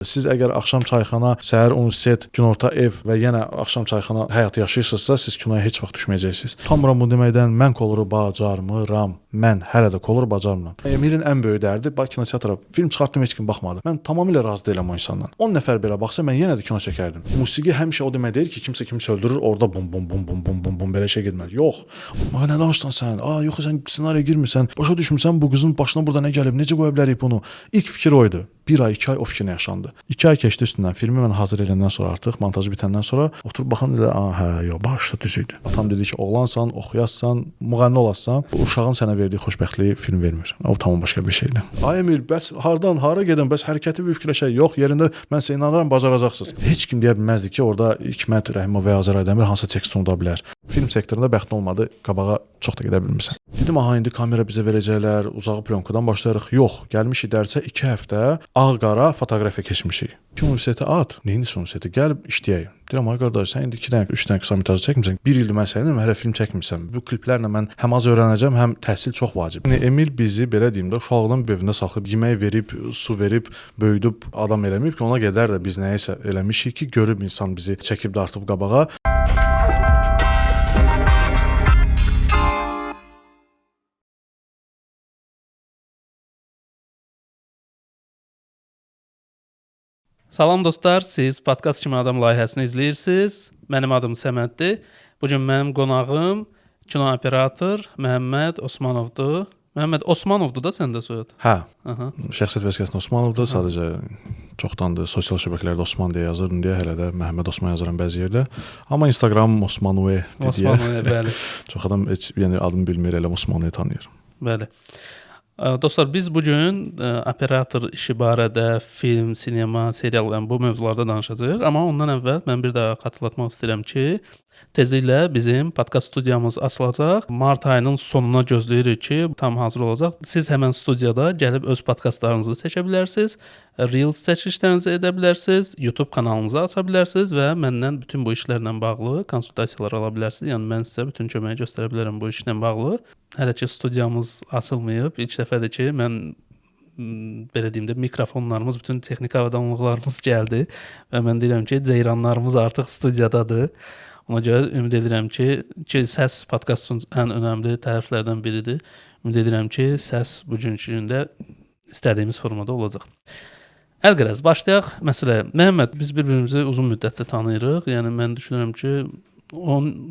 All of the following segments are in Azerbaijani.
Siz əgər axşam çayxana, səhər universitet, günorta ev və yenə axşam çayxana həyatı yaşayırsınızsa, siz kinoya heç vaxt düşməyəcəksiniz. Utanmıram bu deməkdən, mən koloru bacarmıram. Mən hələ də koloru bacarmıram. Emilin ən böyük dərdi kinoteatra film çıxartdım, heç kim baxmadı. Mən tamamilə razı deyiləm o insandan. 10 nəfər belə baxsa mən yenə də kino çəkərdim. Musiqi həmişə o demək deyil ki, kimsə kimsə öldürür, orada bum bum bum bum bum bum bum belə şey getməz. Yox. Amma nə danışsan sən? Yox sən ssenariyə girmirsən. Başa düşmüsən bu qızın başına burada nə gəlib, necə qoya bilərik bunu? İlk fikir o idi. 1 ay, 2 ay o fikrinə yaşandı. 2 ay keçdi üstündən. Filmi mən hazır edəndən sonra artıq montajı bitəndən sonra oturub baxan elə, yox, başda düz idi. Atam dedi ki, oğlansan, oxuyarsan, müğənni olasan, bu uşağın sənə verdiyi xoşbəxtliyi film vermir. O tamam başqa bir şeydir. Ay Emil, bəs hardan hara gedən, bəs hərəkəti bir fikirləşək. Yox, yerində mən sizə inanıram, bacaracaqsınız. Heç kim deyə bilməzdi ki, orada Hikmət Rəhimov və Azər Aydəmir hansı tekst unuda bilər. Film sektorunda bəxtin olmadı, qabağa çox da gedə bilmirsən. Dedim, indi kamera bizə verəcəklər, uzağı plyonkadan başlayarıq. Yox, gəlmişik dərsə 2 həftə ağ-qara fotoqrafiya keçmişik. Ki universitetə at, neyiniz universitetə gəlib işləyək. Deyirəm, ay qardaş, sən indi 2 dənə, 3 dənə qısa metraj çəkmirsən. 1 ildir mən səninlə hələ film çəkmirsən. Bu kliplərlə mən həm az öyrənəcəm, həm təhsil çox vacib. Emil bizi belə deyim də uşaqlığın bir evində saxlayıb yemək verib, su verib, böyüdüb adam eləməyib ki, ona qədər də biz nəyisə eləmişik ki, görüb insan bizi çəkib dartıb qabağa. Salam dostlar, siz Podkast Kimi Adam layihəsini izləyirsiniz. Mənim adım Səməddir. Bugün mənim qonağım kino operator Məhəmməd Osmanovdur. Məhəmməd Osmanovdur da səndə soyad? Hə. Şəxsiyyət vəsiqəsində Osmanovdur. Sadəcə çoxdandır sosial şəbəkələrdə Osman deyə yazırdım deyə hələ də Məhəmməd Osman yazıram bəzi yerdə. Amma Instagram Osmanove deyə. Osmanove, bəli. Çox adam heç yəni adımı bilmir, elə Osmanı tanıyır. Bəli. Dostlar, biz bugün operator işi barədə film, sinema, serial, bu mövzularda danışacağıq. Amma ondan əvvəl mən bir daha xatırlatmaq istəyirəm ki, tezliklə bizim podkast studiyamız açılacaq. Mart ayının sonuna gözləyirik ki, tam hazır olacaq. Siz həmən studiyada gəlib öz podkastlarınızı çəkə bilərsiniz, Reels çəkilişlərinizi edə bilərsiniz, YouTube kanalınızı aça bilərsiniz və məndən bütün bu işlərlə bağlı konsultasiyalar ala bilərsiniz. Yəni mən sizə bütün köməyi göstərə bilərəm bu işlə bağlı. Hələ ki studiyamız açılmayıb. İlk dəfədir ki, mən belə deyim də mikrofonlarımız, bütün texniki avadanlıqlarımız gəldi və mən deyirəm ki, ceyranlarımız artıq studiyadadır. Ona görə ümid edirəm ki, səs podkastın ən önəmli tərəflərdən biridir. Ümid edirəm ki, səs bugünkü gündə istədiyimiz formada olacaq. Əlqərəz, başlayaq məsələyə. Məhəmməd, biz bir-birimizi uzun müddətdə tanıyırıq. Yəni mən düşünürəm ki,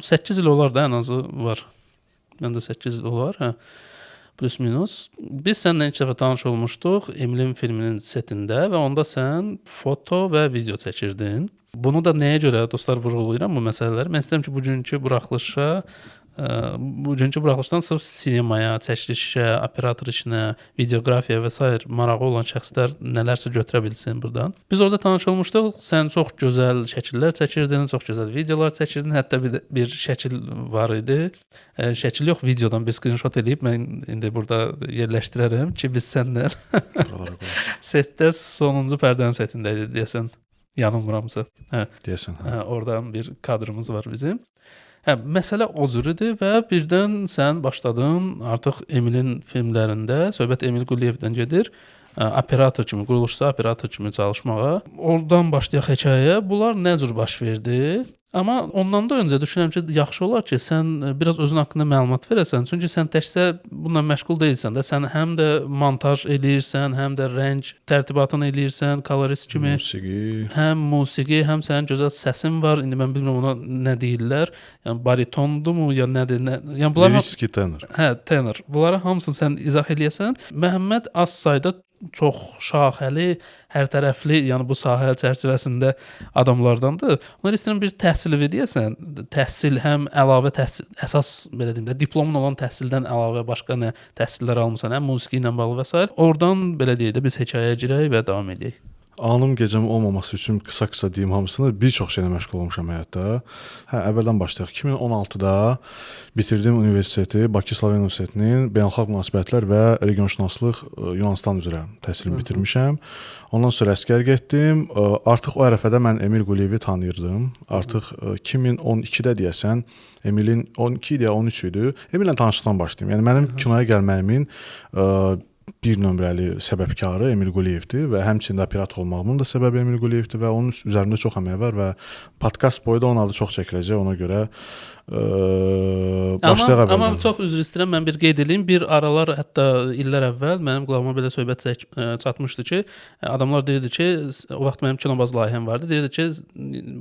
8 il olar da ən azı var. Məndə 8 il olar, plus minus. Biz səninlə ilk dəfə tanış olmuşduq Emilin filminin setində və onda sən foto və video çəkirdin. Bunu da nəyə görə dostlar vurğulayıram bu məsələləri? Mən istəyirəm ki, bugünkü buraxılışdan sırf sinemaya, çəkilişə, operator işinə, videoqrafiyaya və s. marağı olan şəxslər nələrsə götürə bilsin buradan. Biz orada tanış olmuşduq. Sən çox gözəl şəkillər çəkirdin, çox gözəl videolar çəkirdin. Hətta bir şəkil var idi. Şəkil yox, videodan bir screenshot eləyib mən indi burada yerləşdirərəm ki, biz səndən setdə sonuncu pərdənin setində idi deyəsən. Yanılmıramsa. Deyəsən. Oradan bir kadrımız var bizim. Məsələ o cür idi və birdən sən başladın artıq Emilin filmlərində, söhbət Emil Quliyevdən gedir, operator kimi, quruluşda operator kimi çalışmağa. Oradan başlayaq hekayəyə. Bunlar nə cür baş verdi? Amma ondan da öncə düşünürəm ki, yaxşı olar ki, sən biraz özün haqqında məlumat verəsən. Çünki sən təkcə bununla məşğul deyilsən də. Sən həm də montaj eləyirsən, həm də rəng tərtibatını eləyirsən, kolorist kimi. Həm musiqi, həm sənin gözəl səsin var. İndi mən bilmirəm ona nə deyirlər. Yəni baritondumu ya nədir? Yəni bunlar Liriski tenor. Tenor. Bunları hamısını sən izah eləyəsən. Məhəmməd az sayda çox şaxəli, hər tərəfli, yəni bu sahə çərçivəsində adamlardandır. Onlar istəyirəm bir təhsili deyəsən. Təhsil həm əlavə təhsil, əsas belə deyim də diplomun olan təhsildən əlavə başqa nə təhsillər almısan, həm musiqi ilə bağlı və s. Oradan belə deyək də biz hekayəyə girək və davam edək. Anım gecəm olmaması üçün qısa deyim hamısını, bir çox şeylə məşğul olmuşam həyatda. Əvvəldən başlayaq. 2016-da bitirdim universiteti, Bakı Sloven Universitetinin beynəlxalq münasibətlər və regionşünaslıq Yunanıstan üzrə təhsilimi bitirmişəm. Ondan sonra əsgər getdim. Artıq o ərəfədə mən Emil Quliyevi tanıyırdım. Artıq 2012-də deyəsən, Emilin 12 idi ya 13 idi. Emillə tanışlıqdan başlaydım. Yəni mənim kinoya gəlməyimin bir nömrəli səbəbkarı Emil Quliyevdir və həmçinin operator olmağımın da səbəbi Emil Quliyevdir və onun üzərində çox əmək var və podkast boyu da onun adı çox çəkiləcək. Ona görə başlayaq əvvəldən. Amma çox üzr istəyirəm, mən bir qeyd edeyim. Bir aralar, hətta illər əvvəl mənim qulağıma belə söhbət çatmışdı ki, adamlar deyirdi ki, o vaxt mənim kinobaz layihəm vardı. Deyirdi ki,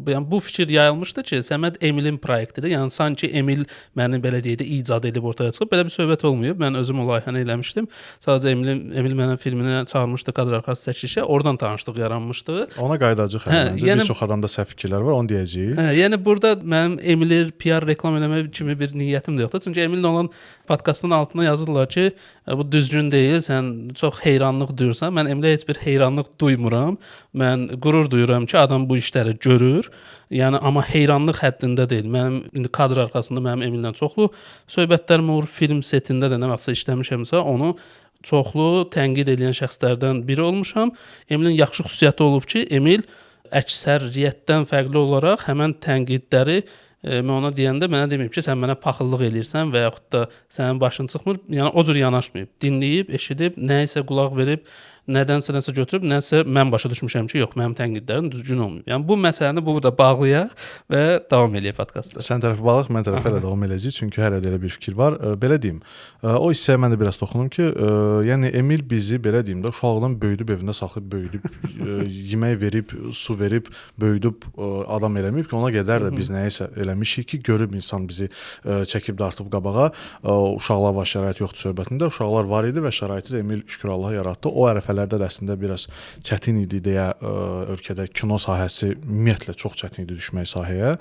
yəni bu fikir yayılmışdı ki, Səməd Emilin proyektidir. Yəni sanki Emil məni belə deyək də icad edib ortaya çıxıb. Belə bir söhbət olmayıb. Mən özüm o layihəni eləmişdim. Sadəcə Emil mənim filminə çağırmışdı kadr arxası çəkilişə. Oradan tanışlıq yaranmışdı. Ona qayıdacağıq hələ. Yəni, bir çox adamda səhv fikirlər var, onu deyəcəyik. Yəni burada mənim Emili PR reklam eləmək kimi bir niyyətim də yoxdur. Çünki Emillə olan podkastın altına yazırlar ki, bu düzgün deyil, sən çox heyranlıq duyursan. Mən Emilə heç bir heyranlıq duymuram. Mən qürur duyuram ki, adam bu işləri görür. Yəni amma heyranlıq həddində deyil. Mənim indi kadr arxasında mənim Emillə çoxlu söhbətlərim olur. Film setində də nə vaxtsa işləmişəmsə, onu çoxlu tənqid edən şəxslərdən biri olmuşam. Emilin yaxşı xüsusiyyəti olub ki, Emil əksəriyyətdən fərqli olaraq həmən tənqidləri mən ona deyəndə mənə deməyib ki, sən mənə paxıllıq eləyirsən və yaxud da sənin başın çıxmır. Yəni o cür yanaşmayıb. Dinləyib, eşidib, nə isə qulaq verib, nədənsə nəsə götürüb, nəsə mən başa düşmüşəm ki, yox, mənim tənqidlərim düzgün olmayıb. Yəni bu məsələni burada bağlayaq və davam eləyək podkastda. Sən tərəfi bağlıq, mən tərəfi hələ davam eləyəcək, çünki hələ də elə bir fikir var. Belə deyim, o hissəyə mən də biraz toxunum ki, yəni Emil bizi belə deyim də uşaqlıqdan böyüdüb evində saxlayıb, böyüdüb, yemək verib, su verib, böyüdüb adam eləməyib ki, ona qədər də biz nəyisə eləmişik ki, görüb insan bizi çəkib dartıb qabağa. Uşaqlar var, şərait yoxdur söhbətində. Uşaqlar var idi və şəraiti də Emil şükür Allaha yaratdı. O ərəfələrdə də əslində biraz çətin idi deyə ölkədə kino sahəsi ümumiyyətlə çox çətin idi düşmək sahəyə.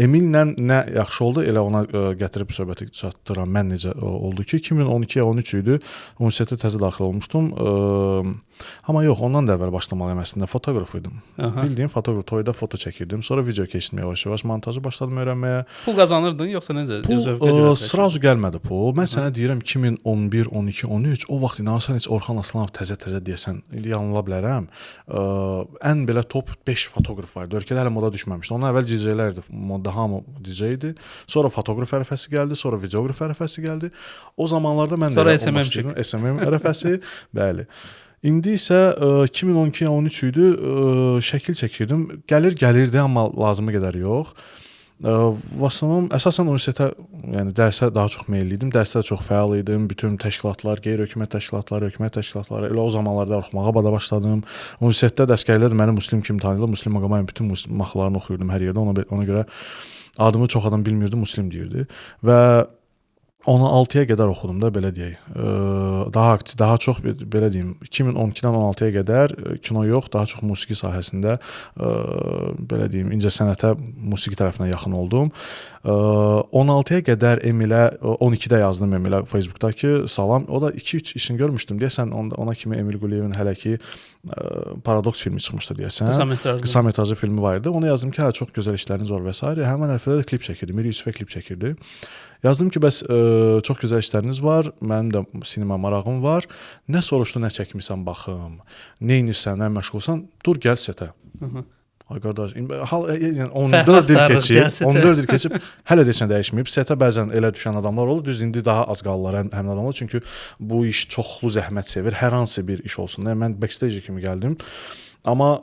Emillə nə yaxşı oldu, elə ona gətirib söhbəti çatdıran mən necə oldu ki, 2012-13 idi. Universitetə təzə daxil olmuşdum. Amma yox, ondan da əvvəl başlamalıyam əslində. Fotoqraf idim. Bildiyim fotoqraf, toyda foto çəkirdim. Sonra video keçirməyə yavaş-yavaş montajı başladım öyrənməyə. Pul qazanırdın yoxsa necə? Pul sırazu gəlmədi pul. Mən sənə deyirəm 2011, 12, 13 o vaxt inanırsan heç Orxan Aslanov təzə deyəsən. İndi yanıla bilərəm. Ən belə top 5 fotoqraf var idi. Ölkədə hələ moda düşməmişdi. Ondan əvvəl DJ-lər idi. Modda hamı DJ idi. Sonra fotoqraf ərəfəsi gəldi, sonra videoqraf ərəfəsi gəldi. O zamanlarda mən sonra SMM ərəfəsi, bəli. İndi isə 2012-13 idi, şəkil çəkirdim. Gəlirdi, amma lazımı qədər yox. Vasonum əsasən universitetə, yəni dərsə daha çox meylli idim. Dərsdə çox fəal idim. Bütün təşkilatlar, qeyri-hökumət təşkilatları, hökumət təşkilatları elə o zamanlarda oxumağa bada başladım. Universitetdə də əsgərlər də məni Muslim kimi tanıyırlar. Muslim Maqamayın bütün mahnılarını oxuyurdum hər yerdə. Ona görə adımı çox adam bilmirdi, Muslim deyirdi. Və 16-ya qədər oxudum da, belə deyək. Daha çox belə deyim, 2012-dən 16-ya qədər kino yox, daha çox musiqi sahəsində belə deyim, incəsənətə, musiqi tərəfinə yaxın oldum. 16-ya qədər Emilə, 12-də yazdım Emilə Facebookda ki, salam. O da 2-3 işini görmüşdüm. Deyəsən ona kimi Emil Quliyevin hələ ki Paradoks filmi çıxmışdı deyəsən. Qısa metrajlı filmi var idi. Ona yazdım ki, hə, çox gözəl işləriniz var və s. Həmin ərəfədə də klip çəkirdi. Mir Yusifə klip çəkirdi. Yazdım ki, bəs çox gözəl işləriniz var, mənim də sinema marağım var. Nə soruşdu, nə çəkmisən baxım, nə edirsən, nə məşğulsan, dur gəl setə. Ay qardaş, yəni 14 il keçib, hələ də heç nə dəyişməyib. Setə bəzən elə düşən adamlar olur, düz indi daha az qalırlar həmin adamlar, çünki bu iş çoxlu zəhmət sevir, hər hansı bir iş olsun. Mən backstage kimi gəldim. Amma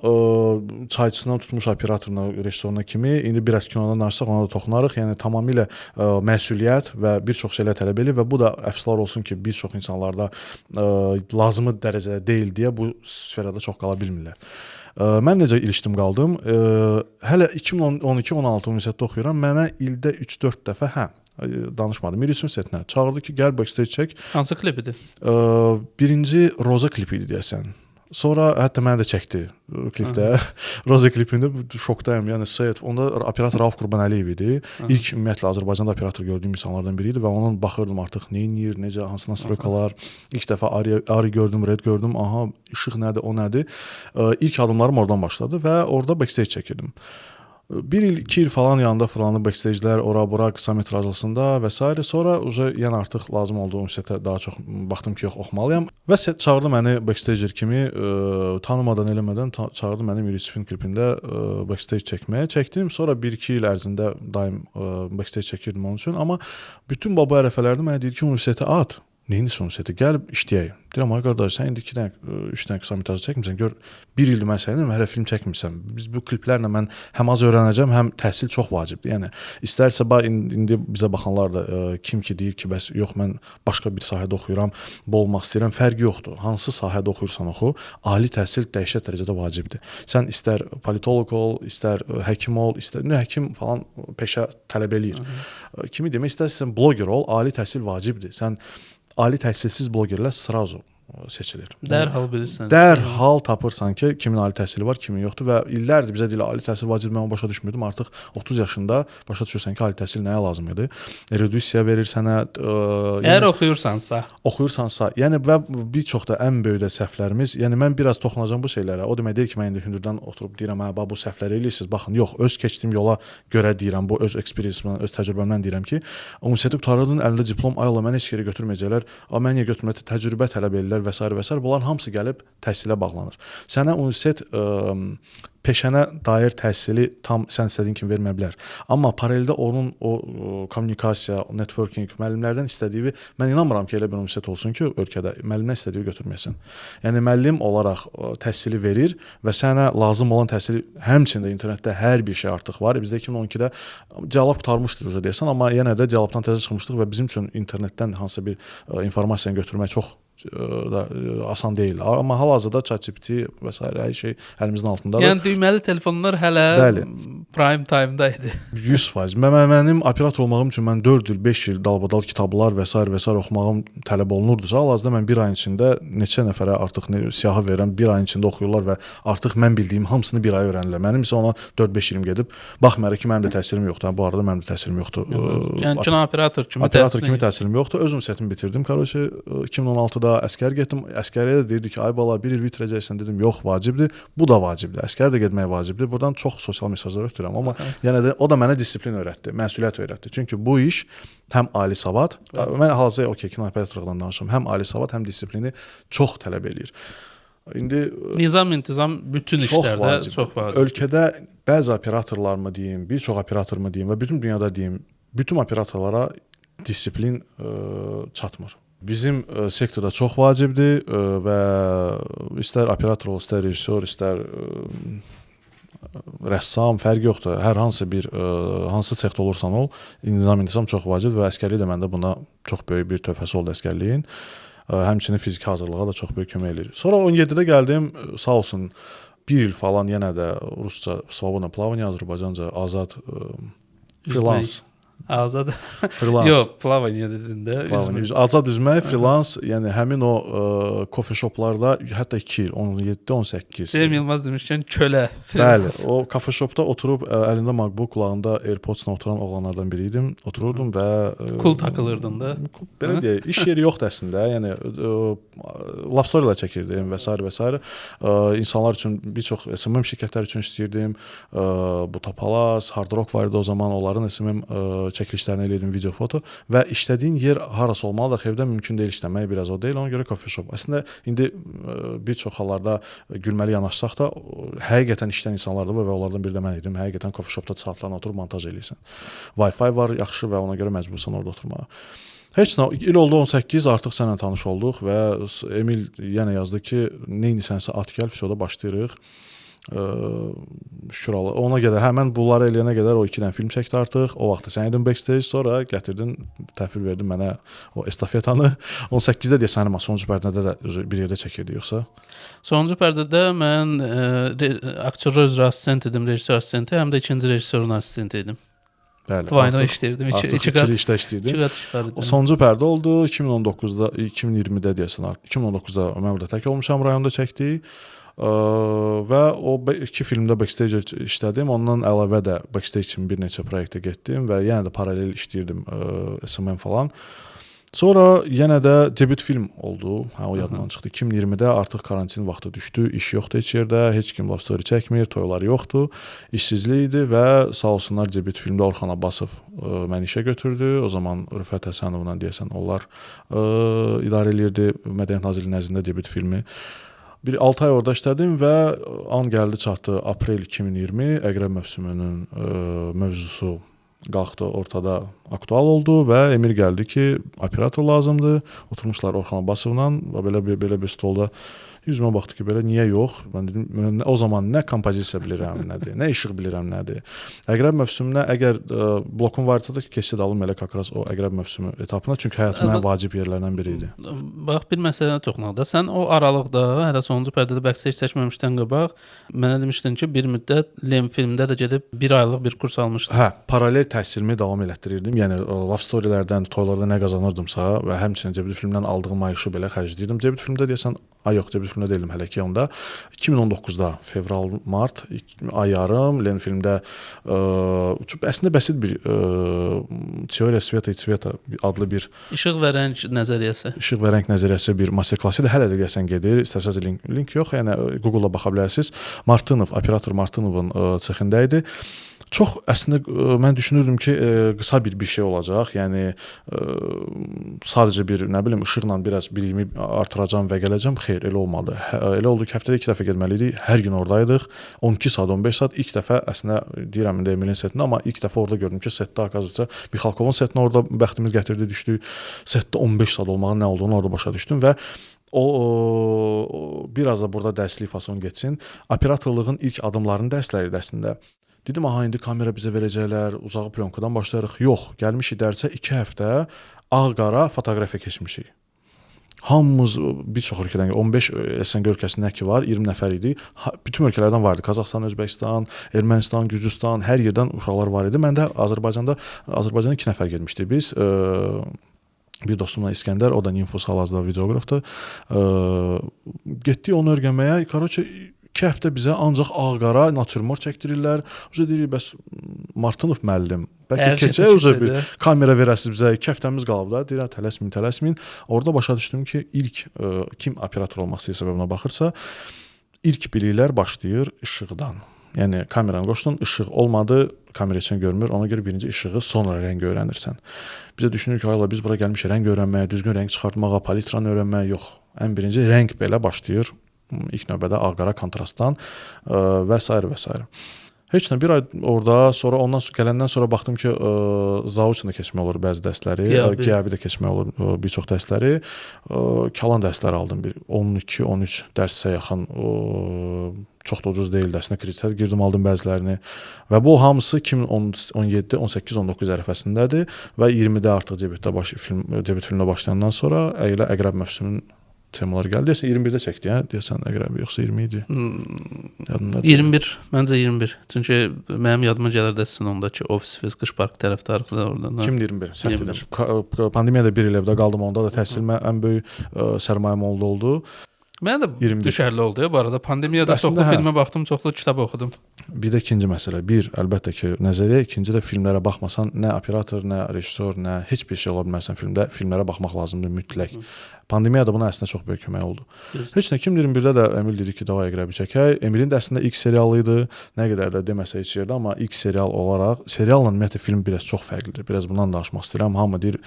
çayçısından tutmuş operatoruna, rejissoruna kimi indi biraz kinodan danışsaq ona da toxunarıq. Yəni tamamilə məsuliyyət və bir çox şeylər tələb edir və bu da əfsuslar olsun ki, bir çox insanlarda lazımı dərəcədə deyil deyə bu sferada çox qala bilmirlər. Mən necə ilişdim qaldım? Hələ 2012-16 universitetdə oxuyuram. Mənə ildə 3-4 dəfə danışmadım. Mir Yusif setinə çağırdı ki, gəl backstage çək. Hansı klip idi? Birinci Roza klipi idi deyəsən. Sonra hətta mənə də çəkdi klipdə. Roza klipində şokdayım. Yəni onda operator Rauf Qurbanəliyev idi. İlk ümumiyyətlə Azərbaycanda operator gördüyüm insanlardan biri idi və onun baxırdım artıq nə edir, necə, hansı nastroykalar. İlk dəfə Ari gördüm, Red gördüm. Aha, işıq nədir, o nədir? İlk adımlarım oradan başladı və orada backstage çəkirdim. 1 il, 2 il falan yanında fırlandı backstage'lər, ora-bura, qısa metrajlısında və s. Sonra yəni artıq lazım olduğum universitetə daha çox baxdım ki, yox, oxumalıyam. Və çağırdı məni backstager kimi, tanımadan, eləmədən çağırdı məni Mir Yusifin klipində backstage çəkməyə. Çəkdim, sonra 1-2 il ərzində daim backstage çəkirdim onun üçün. Amma bütün baba ərəfələrdə mənə deyir ki, universitetə at. Neyinisə universiteti gəlib işləyək. Deyirəm ay qardaş, sən indi 2 dənə, 3 dənə qısa metraj çəkmisən. Gör 1 ildir mən səninlə hələ film çəkmirsən. Biz bu kliplərlə mən həm az öyrənəcəm, həm təhsil çox vacibdir. Yəni istərsə indi bizə baxanlar da kim ki deyir ki, bəs yox mən başqa bir sahədə oxuyuram, bu olmaq istəyirəm, fərqi yoxdur. Hansı sahədə oxuyursan oxu, ali təhsil dəhşət dərəcədə vacibdir. Sən istər politoloq ol, istər həkim ol, istər həkim falan peşə tələb eləyir. Kimi demək istərsən bloger ol, ali təhsil vacibdir. Sən ali təhsilsiz blogerlər srazu seçilir. Dərhal bilirsən. Dərhal tapırsan ki, kimin ali təhsili var, kimin yoxdur və illərdir bizə deyilir ali təhsil vacib, mən onu başa düşmürdüm. Artıq 30 yaşında başa düşürsən ki, ali təhsil nəyə lazım idi? Erudissiya verir sənə. Əgər oxuyursansa. Yəni və bir çox da ən böyük də səhvlərimiz, yəni mən biraz toxunacağam bu şeylərə. O demək deyil ki, mən indi hündürdən oturub deyirəm, hə, bu səhvləri eləyirsiniz. Baxın, yox, öz keçdiyim yola görə deyirəm, bu öz eksperiensimdən, öz təcrübəmdən deyirəm ki, universiteti qurtardın, əlində diplom, ay Allah, mən heç yerə götürməyəcəklər. Mən niyə götürməkdə təcrübə tələb edirlər və s. Bunların hamısı gəlib təhsilə bağlanır. Sənə universitet peşənə dair təhsili tam sən istədiyin kimi vermə bilər. Amma paraleldə onun o kommunikasiya, networking müəllimlərdən istədiyi, mən inanmıram ki, elə bir universitet olsun ki, ölkədə müəllimdən istədiyi götürməsin. Yəni müəllim olaraq təhsili verir və sənə lazım olan təhsili, həmçində internetdə hər bir şey artıq var. Bizdə 2012-də cavab qurtarmışdır deyəsən, amma yenə də cavabdan təzə çıxmışdıq və bizim üçün internetdən hansısa bir informasiyanı götürmək çox da asan deyil. Amma hal-hazırda ChatGPT və s. hər şey əlimizin altındadır. Yəni düyməli telefonlar hələ prime time-da idi. 100%. Mənim operator olmağım üçün mən 4 il, 5 il dalbadal kitablar və s. oxumağım tələb olunurdusa, hal-hazırda mən bir ayın içində neçə nəfərə artıq siyahı verirəm, bir ayın içində oxuyurlar və artıq mən bildiyim hamısını bir ay öyrənirlər. Mənim isə ona 4-5 ilim gedib, baxmayaraq ki, mənim də təhsilim yoxdur. Bu arada mənim də təhsilim yoxdur. Yəni kino operator kimi təhsilim yoxdur. Öz universitetimi bitirdim. 2016-da əskər getdim. Əskəriyə də deyirdi ki, ay bala, bir il bitirəcəksən. Dedim, yox, vacibdir. Bu da vacibdir. Əskər də getmək vacibdir. Buradan çox sosial mesajlar ötürürəm, amma yenə də o da mənə disiplin öyrətdi, məsuliyyət öyrətdi. Çünki bu iş həm ali savad, mən hal-hazırda kino operatorluqdan danışıram, həm ali savad, həm disiplini çox tələb eləyir. İndi nizam-intizam bütün işlərdə çox vacibdir. Ölkədə bəzi operatorlar mı deyim, bir çox operator mı deyim və bütün dünyada deyim, bütün operatorlara disiplin çatmır. Bizim sektorda çox vacibdir və istər operator ol, istər rejissor, istər rəssam, fərqi yoxdur. Hər hansı sexdə olursan ol, nizam-intizam çox vacib və əsgərlik də məndə buna çox böyük bir töhfəsi oldu əsgərliyin. Həmçinin fiziki hazırlığa da çox böyük kömək eləyir. Sonra 17-də gəldim, sağ olsun, bir il falan yenə də rusca svobodno plavanie, Azərbaycanca azad freelance. Azad. Freelance. Yox, plavanie dedində. Azad üzmək, freelance, yəni həmin o coffee shoplarda hətta 2 il, 17-18. Cem Yılmaz demişkən kölə. Bəli, o coffee shopda oturub əlində MacBook, qulağında AirPods-la oturan oğlanlardan biri idim. Otururdum və cool takılırdın da. Belə deyək, iş yeri yoxdur əslində. Yəni love story-lər çəkirdim və s. İnsanlar üçün bir çox SMM şirkətləri üçün istəyirdim. Bu Tapalas, Hard Rock var idi o zaman, onların SMM çəkilişlərini eləyirdim, video, foto və işlədiyin yer harası olmalıdır. Evdə mümkün deyil işləmək, biraz o deyil. Ona görə coffee shop. Əslində indi bir çox hallarda gülməli yanaşsaq da həqiqətən işləyən insanlar da var və onlardan biri də mən idim. Həqiqətən coffee shopda saatlarla oturub montaj eləyirsən. Wi-Fi var, yaxşı və ona görə məcbursan orada oturmağa. Heç nə, il oldu 18, artıq sənlə tanış olduq və Emil yenə yazdı ki, neynisənsə at gəl, fisoda başlayırıq. Şükür Allah. Ona qədər, həmən bunları eləyənə qədər o 2 dənə film çəkdi artıq. O vaxtda sən idin backstage, sonra gətirdin, təhvil verdin mənə o estafetanı. 18-də deyəsən, sonuncu pərdədə də bir yerdə çəkirdi yoxsa? Sonuncu pərdədə mən aktyor üzrə assistent idim, rejissor assistenti, həm də ikinci rejissorun assistenti idim. Bəli. Tvayno işləyirdim. İki işdə işləyirdim. O sonuncu pərdə oldu 2019-da, 2020-də deyəsən artıq. 2019-da mən burada tək olmuşam, rayonda çəkdik. Və o 2 filmdə backstage işlədim. Ondan əlavə də backstage kimi bir neçə proyektə getdim və yenə də paralel işləyirdim SMM falan. Sonra yenə də debüt film oldu. O yadımdan çıxdı. 2020-də artıq karantin vaxtı düşdü. İş yoxdur heç yerdə. Heç kim love story çəkmir. Toylar yoxdur. İşsizlik idi və sağ olsunlar debüt filmdə Orxan Abbasov məni işə götürdü. O zaman Rüfət Həsənovla deyəsən onlar idarə eləyirdi Mədəniyyət Nazirliyinin nəzdində debüt filmi. Bir 6 ay orada işlədim və an gəldi çatdı aprel 2020 Əqrəb mövsümünün mövzusu qalxdı, ortada aktual oldu və emir gəldi ki, operator lazımdır. Oturmuşlar Orxan Abbasovla və belə bir stolda yüzümə baxdı ki, belə niyə yox? Mən dedim, o zaman nə kompozisiya bilirəm, nədir, nə işıq bilirəm, nədir. Əqrəb mövsümünə əgər blokum varsa da keçid alım elə kakras o Əqrəb mövsümü etapına, çünki həyatımın ən vacib yerlərindən biri idi. Bax, bir məsələyə toxunaq da. Sən o aralıqda, hələ sonuncu pərdədə backstage çəkməmişdən qabaq, mənə demişdin ki, bir müddət Lem filmdə də gedib 1 aylıq bir kurs almışdın. Hə, paralel təhsilimi davam elətdirirdim. Yəni love storylərdən, toylarda nə qazanırdımsa və həmçinin Cebit filmdən aldığım maaşı belə xərcləyirdim. Cebit filmdə deyəsən yox, Cebit filmdə deyildim hələ ki onda. 2019-da fevral, mart ay yarım Len filmdə əslində bəsit bir Teoriya Sveta и Цвета adlı bir İşıq və rəng nəzəriyyəsi. İşıq və rəng nəzəriyyəsi bir master klassı da hələ də deyəsən gedir. İstəsəz link yox, yəni Google-a baxa bilərsiniz. Martınov, operator Martınovun cexində idi. Çox əslində mən düşünürdüm ki, qısa bir şey olacaq. Yəni sadəcə bir, nə bilim, işıqla biraz bilgimi artıracağam və gələcəm. Xeyr, elə olmadı. Elə oldu ki, həftədə 2 dəfə getməli idik. Hər gün oradaydıq. 12 saat, 15 saat ilk dəfə əslində deyirəm indi Emilin setində, amma ilk dəfə orada gördüm ki, setdə Akazovca Mixalkovun setinə orada bəxtimiz gətirdi, düşdük. Setdə 15 saat olmağın nə olduğunu orada başa düşdüm və o biraz da burada dərslik fason getsin. Operatorluğun ilk adımlarının dərsləri də əslində. Dedim, aha, indi kamera bizə verəcəklər, uzağı plyonkadan başlayarıq. Yox, gəlmişik dərsə 2 həftə ağ-qara fotoqrafiya keçmişik. Hamımız bir çox ölkədən, 15 SNG ölkəsində ki var, 20 nəfər idi. Bütün ölkələrdən vardı. Qazaxıstan, Özbəkistan, Ermənistan, Gürcüstan, hər yerdən uşaqlar var idi. Mən də Azərbaycana 2 nəfər getmişdik biz. Bir dostumla İskəndər, o da Ninfos hal-hazırda videoqrafdır. Getdik onu öyrənməyə. Korotça 2 həftə bizə ancaq ağ-qara natürmort çəkdirirlər. Uca deyirik, bəs Martınov müəllim, bəlkə keçək bir kamera verəsiz bizə, 2 həftəmiz qalıb da. Deyirəm, tələsmin. Orada başa düşdüm ki, ilk kim operator olmaq istəyirsə və buna baxırsa, ilk biliklər başlayır işıqdan. Yəni kameranı qoşdun, işıq olmadı, kamera üçün görmür. Ona görə birinci işığı, sonra rəng öyrənirsən. Bizə düşünürük ki, ayla biz bura gəlmişik rəng öyrənməyə, düzgün rəng çıxartmağa, palitranı öyrənməyə. Yox. Ən birinci rəng belə başlayır. İlk növbədə ağ-qara kontrastdan və s. və s. Heç nə, bir ay orada, sonra ondan gələndən sonra baxdım ki, zavuçla keçmək olur bəzi dərsləri, GİABİ də keçmək olur bir çox dərsləri. Kalan dərsləri aldım, bir 12-13 dərsə yaxın, çox da ucuz deyildi, əslində kreditlər girdim, aldım bəzilərini və bu hamısı 2017, 18, 19 ərəfəsindədir və 20-də artıq Cebit filmlə başlayandan sonra elə Əqrəb mövsümünün temalar gəldi. Deyəsən 21-də çəkdi, hə? Deyəsən Əqrəb, yoxsa 20 idi? 21, məncə 21. Çünki mənim yadıma gəlir də sizin ondakı ofis qış park tərəfdarlıqda oradan. 2021, səhv edirəm. Pandemiyada bir il evdə qaldım, onda da təhsilimə ən böyük sərmayəm oldu. Mənə də düşərli oldu ya bu arada. Pandemiyada çoxlu filmə baxdım, çoxlu kitab oxudum. Bir də ikinci məsələ. Bir, əlbəttə ki, nəzəriyyə. İkinci də filmlərə baxmasan, nə operator, nə rejissor, nə heç bir şey ola bilməsən filmdə. Filmlərə baxmaq lazımdır mütləq. Pandemiyada buna əslində çox böyük kömək oldu. Heç nə, 2021-də də Emil dedi ki, davay Əqrəbi çəkək. Emilin də əslində ilk serialı idi. Nə qədər də deməsə heç yerdə, amma ilk serial olaraq, serialla ümumiyyətlə film biraz çox fərqlidir. Biraz bundan danışmaq istəyirəm. Hamı deyir,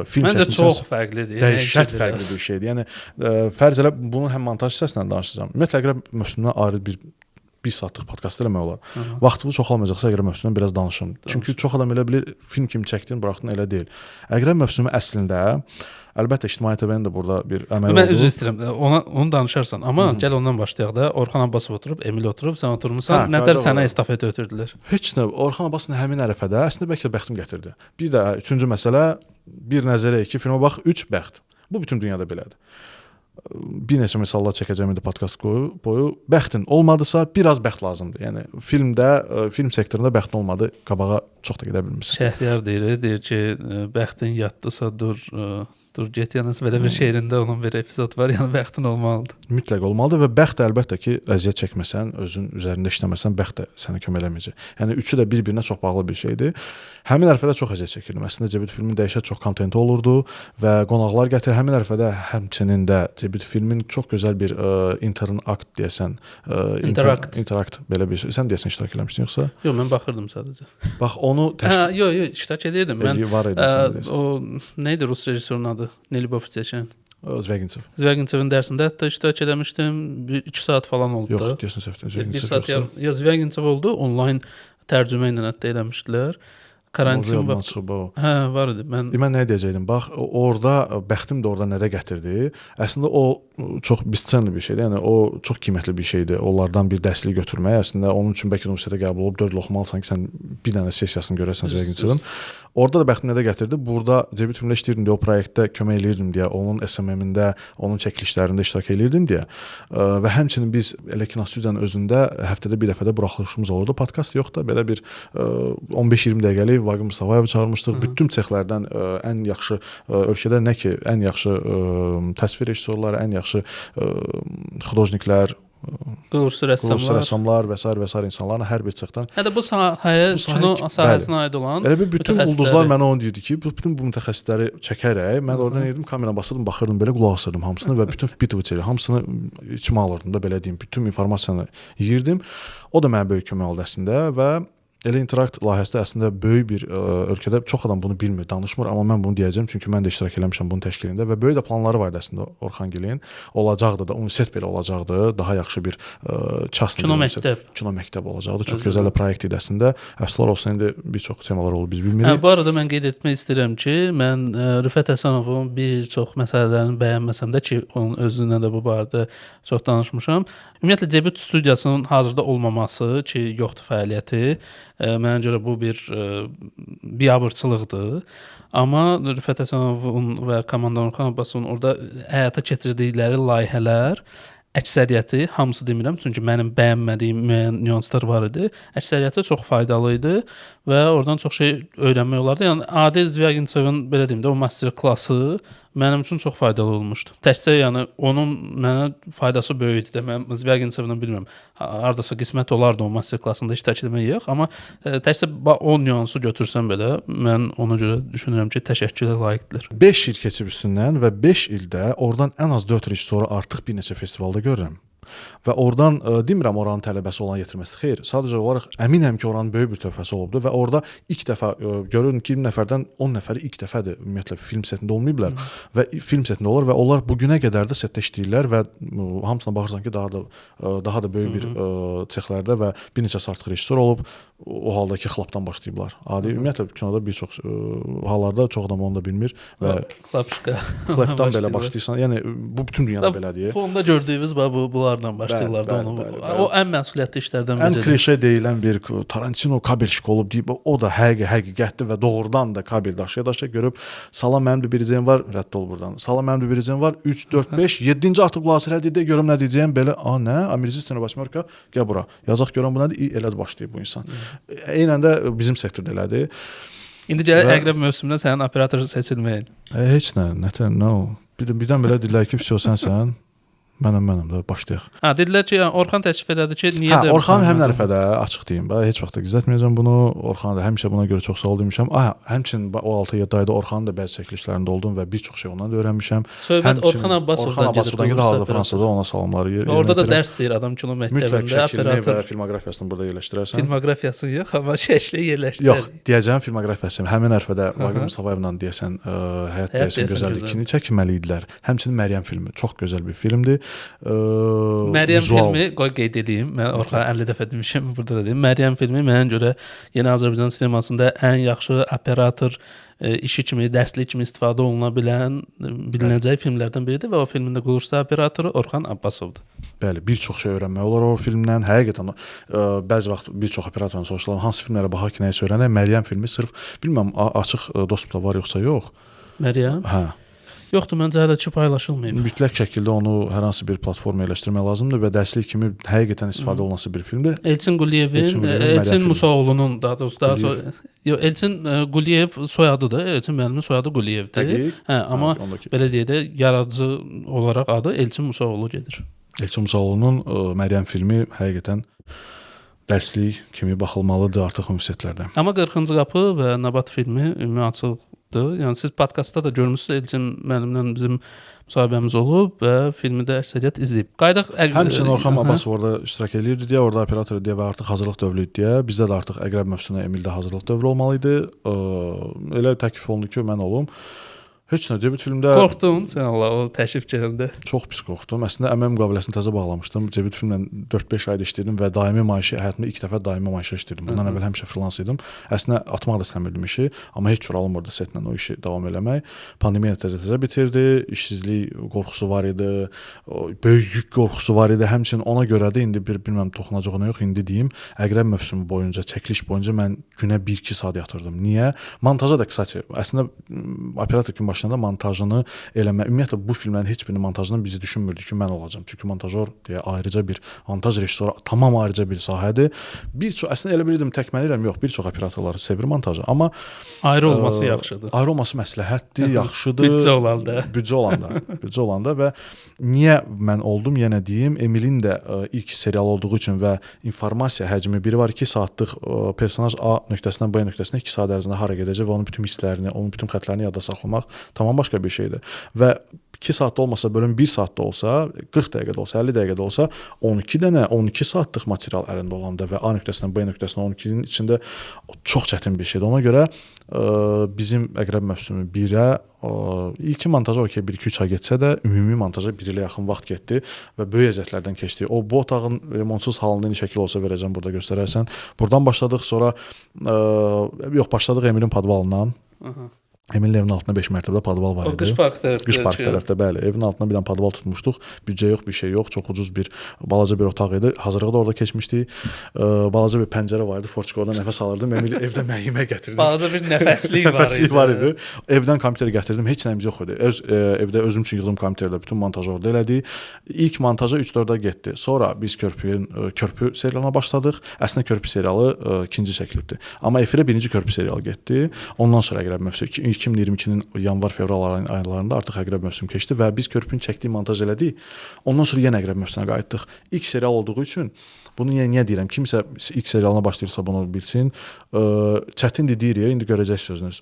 film məncə çox fərqlidir. Dəhşət fərqli bir şeydir. Yəni fərz elə bunu həm montaj hissəsindən danışacağam. Ümumiyyətlə Əqrəb mövsümündən ayrı bir saatlıq podkast eləmək olar. Vaxtınız çoxalmayacaqsa Əqrəb mövsümündən biraz danışım. Çünki çox adam elə bilir, film kimi çəkdin, buraxdın, elə deyil. Əqrəb mövsümü əslində əlbəttə ictimaiyyətə də burada bir əməl oldu. Mən üzr istəyirəm. Onu danışarsan, amma gəl ondan başlayaq da. Orxan Abbasov oturub, Emil oturub, sən oturmusan. Nətər sənə estafet ötürdülər? Heç nə. Orxan Abbasovun həmin ərəfədə əslində bəlkə bəxtim gətirdi. Bir də üçüncü məsələ, bir nəzəriyyə, 2 filmə bax, 3 bəxt. Bu bütün dünyada belədir. Bir neçə misallar çəkəcəm indi podkast boyu. Bəxtin olmadısa, biraz bəxt lazımdır. Yəni film sektorunda bəxtin olmadı, qabağa çox da gedə bilmirsən. Şəhriyar deyir ki, bəxtin yatdısa dur get, yalnız belə bir şeirində onun bir epizod var, yəni bəxtin olmalıdır. Mütləq olmalıdır və bəxt də əlbəttə ki, əziyyət çəkməsən, özün üzərində işləməsən, bəxt də sənə kömək eləməyəcək. Yəni üçü də bir-birinə çox bağlı bir şeydir. Həmin ərəfədə çox əziyyət çəkirdim. Əslində Cebit filmin dəhşət çox kontenti olurdu və qonaqlar gətirir. Həmin ərəfədə həmçinin də Cebit filmin çox gözəl bir interakt deyəsən, interakt belə bir şey. Sən deyəsən iştirak eləmişdin yoxsa? Yox, mən baxırdım sadəcə. Bax onu yox, iştirak edirdim. Mən var idi. O nə idi rus rejissorunun adı? Nelibov seçən. Zvyagintsev dərsində hətta iştirak eləmişdim. 2 saat falan oldu. Yox, deyəsən səhv. Zvyagintsev oldu. Onlayn tərcümə ilə hətta eləmişdilər. karantin yadımdan vaxtı. çıxıb o. Hə, var idi. Mən nə deyəcəydim? Bax, orada bəxtim də orada nədə gətirdi? Əslində o çox bisçənli bir şeydir. Yəni o çox qiymətli bir şeydir. Onlardan bir dərslik götürmək. Əslində onun üçün bəlkə universitetə qəbul olub 4 il oxumalısan ki, sən bir dənə sessiyasını görəsən Zəngçinin. Orada da bəxtim nədə gətirdi? Burada Cəbit filmdə işləyirdim deyə o proyektdə kömək eləyirdim deyə, onun SMM-ində, onun çəkilişlərində iştirak eləyirdim deyə. Və həmçinin biz elə kinostüdiyanın özündə həftədə bir dəfə də buraxılışımız olurdu. Podkast yox da, belə bir 15-20 dəqiqəlik Vaqif Mustafayevi çağırmışdıq. Bütün sexlərdən ən yaxşı ölkədə nə ki, ən yaxşı təsvir rejissorları, ən yaxşı xudojniklər, Qulursu rəssamlar və s. insanların hər bir cexdən. Hətta bu sahəyə, kino sahəsinə aid olan elə bir bütün ulduzlar mənə onu deyirdi ki, bütün bu mütəxəssisləri çəkərək mən oradan edirdim, kamera basırdım, baxırdım, belə qulaq asırdım hamısını və bütün bit hamısını içimə alırdım da, belə deyim, bütün informasiyanı yeyirdim. O da mənə böyük kömək oldu əslində və elə interakt layihəsində əslində böyük bir ölkədə çox adam bunu bilmir, danışmır, amma mən bunu deyəcəm çünki mən də iştirak eləmişəm bunun təşkilində və böyük də planları var idi əslində Orxangilin. Olacaqdı da, universitet belə olacaqdı, daha yaxşı bir kino məktəb olacaqdı. Çox gözəl proyekt idi əslində. Əfsuslar olsun, indi bir çox temalar olub, biz bilmirik. Bu arada mən qeyd etmək istəyirəm ki, mən Rüfət Həsənovun bir çox məsələlərini bəyənməsəm də ki, onun özünə də bu barədə çox danışmışam. Ümumiyyətlə Cəbit studiyasının hazırda olmaması ki, yoxdur fəaliyyəti. Mənə görə bu bir biabırçılıqdır. Amma Rüfət Həsənovun və komandanın Orxan Abbasovun orada həyata keçirdikləri layihələr əksəriyyəti, hamısı demirəm, çünki mənim bəyənmədiyim müəyyən nüanslar var idi. Əksəriyyəti çox faydalı idi və oradan çox şey öyrənmək olardı. Yəni Adi Zvyagintsev-in belə deyim də o master klassı mənim üçün çox faydalı olmuşdu. Təkcə yəni onun mənə faydası böyük idi. Mən Zvyagintsev-dən bilmirəm, hardasa qismət olardı o master klassında iştirak etmək yox, amma təkcə o nüansı götürsəm belə mən ona görə düşünürəm ki, təşəkkürə layiqdir. 5 il keçib üstündən və 5 ildə oradan ən az 4 il sonra artıq bir neçə festivalda görürəm. Və oradan demirəm oranın tələbəsi olan yetirməsi xeyr. Sadəcə olaraq əminəm ki, oranın böyük bir töhfəsi olubdu və orada ilk dəfə görürəm ki, 20 nəfərdən 10 nəfəri ilk dəfədir ümumiyyətlə film setində olmayıblar və film setində olur və onlar bu günə qədər də setdə işləyirlər və hamısına baxırsan ki, daha da böyük bir sexlərdə və bir neçəsi artıq rejissor olub. O halda ki, xlapdan başlayıblar. Adi ümumiyyətlə kinoda bir çox hallarda çox adam onu da bilmir və xlapdan belə başlayırsan. Yəni bu bütün dünyada belədir. Fonda gördüyümüz bunlardan başlayırlar da onu. O ən məsuliyyətli işlərdən biridir. Ən klişe deyilən bir Tarantino kabelşik olub deyib, o da həqiqətdir və doğrudan da kabel daşıya görüb. Salam mənim bir biricəyim var, rədd ol buradan. Salam mənim bir biricəyim var. 3 4 5 7-ci artıq qulaq asır deyə görüm nə deyəcəyəm belə. Nə? Amirzistenə basmırka, gəl bura. Yazaq görəm bu nədir? Elədir başlayıb bu insan. Eynən də bizim sektorda elədir. İndi gəlir əqrəb mövsümündə sənin operator seçilməyin. Heç nə, birdən belə deyirlər ki, vəsə sənsən. Mənəm də başlayaq. Dedilər ki, Orxan təklif elədi ki, niyə də Orxan həm ərəfədə açıq deyim. Heç vaxt da gizlətməyəcəm bunu. Orxan da həmişə buna görə çox sağ ol demişəm. Həmçinin o 6-7 ayda Orxanın da bəzi çəkilişlərində oldum və bir çox şey ondan da öyrənmişəm. Söhbət Orxan Abbasovdan gedir. Hazırda Fransada ona salamlar. Orada da dərs deyir adam kino məktəbində operator və filmoqrafiyasını burada yerləşdirərsən. Filmoqrafiyası yox, amma şəkli yerləşdirir. Yox, deyəcəm filmoqrafiyası. Həmin ərəfədə Vaqif Musavayevlə deyəsən həyat deyəsən gözəllikini çəkməli idilər. Həmçinin Məryəm filmi çox gözəl bir filmdir. Məryəm filmi, qeyd edeyim, mən Orxan 50 dəfə demişəm, burada da deyim. Məryəm filmi mənə görə yeni Azərbaycan sinemasında ən yaxşı operator işi kimi, dərslik kimi istifadə oluna bilinəcək filmlərdən biridir və o filmin də qulursa operatoru Orxan Abbasovdur. Bəli, bir çox şey öyrənmək olar o filmdən. Həqiqətən bəzi vaxt bir çox operatorun soruşurlar, hansı filmlərə baxaq ki, nəyə öyrənək? Məryəm filmi sırf bilmirəm açıq dostumda var yoxsa yox. Məryəm? Hə. Yoxdur, məncə hələ ki paylaşılmayıb. Mütləq şəkildə onu hər hansı bir platformaya yerləşdirmək lazımdır və dərslik kimi həqiqətən istifadə olunması bir filmdir. Elçin Quliyevin, Elçin Musaoğlu'nun Elçin Quliyev soyadıdır. Elçin müəllimin soyadı Quliyevdir. Amma belə deyək də yaradıcı olaraq adı Elçin Musaoğlu gedir. Elçin Musaoğlu'nun Məryəm filmi həqiqətən dərslik kimi baxılmalıdır artıq universitetlərdə. Amma 40-cı qapı və Nabat filmi ümumi açıq. Yəni siz podkastda da görmüsünüz, Elçin müəllimlə bizim müsahibəmiz olub və filmi də əksəriyyət izləyib. Həmçinin Orxan Abbasov orada iştirak edirdi deyə, orada operator deyə və artıq hazırlıq dövrü idi deyə. Bizdə də artıq əqrəb mövzusuna Emildə hazırlıq dövrü olmalı idi. Elə təklif olundu ki, mən olum. Heç nə debüt filmdə Qorxdun sən Allah o təşrif gələndə? çox pis qorxdum. Əslində əmək müqaviləsini təzə bağlamışdım. Debüt filmlə 4-5 ayda işləyirdim və daimi maaşı həyatımda ilk dəfə daimi maaşa işləyirdim. Bundan əvvəl həmişə freelans idim. Əslində atmaq da istəmirdim işi, amma heç cür alınmırdı setlə o işi davam eləmək. Pandemiya təzə bitirdi, işsizlik qorxusu var idi, böyük yük qorxusu var idi. Həmçinin ona görə də indi bilmirəm toxunacağına yox, indi deyim, Əqrəb mövsümü boyunca, çəkiliş boyunca mən günə 1-2 saat yatırdım. Niyə? Montaja da kısaca. Əslində operator kimi başlayanda montajını eləmə. Ümumiyyətlə bu filmlərin heç birinin montajını bizi düşünmürdük ki, mən olacağam. Çünki montajor deyə ayrıca bir montaj rejissoru tamam ayrıca bir sahədir. Bir çox əslində elə bilirdim tək mən eləyirəm, yox, bir çox operatorlar sevir montajı, amma ayrı olması yaxşıdır. Ayrı olması məsləhətdir, yaxşıdır. Büdcə olanda və niyə mən oldum, yenə deyim, Emilin də ilk serial olduğu üçün və informasiya həcmi biri var 2 saatlıq personaj A nöqtəsindən B nöqtəsinə 2 saat ərzində hara gedəcək və onun bütün hisslərini, onun bütün xətlərini yadda saxlamaq tamam başqa bir şeydir. Və 2 saatda olmasa, bölüm 1 saatda olsa, 40 dəqiqədə olsa, 50 dəqiqədə olsa, 12 dənə, 12 saatlıq material əlində olanda və A nöqtəsindən B nöqtəsinə 12-nin içində çox çətin bir şeydir. Ona görə bizim Əqrəb mövsümü 1-ə ilk montaja okey 1-2-3 ay getsə də ümumi montaja 1 ilə yaxın vaxt getdi və böyük əziyyətlərdən keçdi. O bu otağın remontsuz halında nə şəkil olsa verəcəm burada göstərərsən. Buradan başladıq, sonra başladıq Emilin podvalından. Emilin evinin altında 5 mərtəbəli podval var idi. Qış park tərəfdə. Qış park tərəfdə, bəli. Evin altına bir dənə podval tutmuşduq. Büdcə yox, bir şey yox. Çox ucuz bir balaca bir otaq idi. Hazırlığı da orada keçmişdik. Balaca bir pəncərə var idi. Forçikoda nəfəs alırdım. Emil evdə mən yemək gətirdim. Balaca bir nəfəslik var idi. Evdən kompüter gətirdim. Heç nəyimiz yox idi. Evdə özüm üçün yığdım kompüterlə bütün montajı orada elədik. İlk montaja 3-4 ay getdi. Sonra biz körpü serialına başladıq. Əslində körpü serialı ikinci çəkilibdi. Amma efirə birinci körpü serialı getdi. Ondan sonra Əqrəb mövsümü 2022-nin yanvar-fevral aylarında artıq Əqrəb mövsümü keçdi və biz körpünü çəkdik, montaj elədik. Ondan sonra yenə Əqrəb mövsümünə qayıtdıq. İlk serial olduğu üçün bunu niyə deyirəm? Kimsə ilk serialına başlayırsa bunu bilsin. Çətindir deyirik, indi görəcəksiniz özünüz.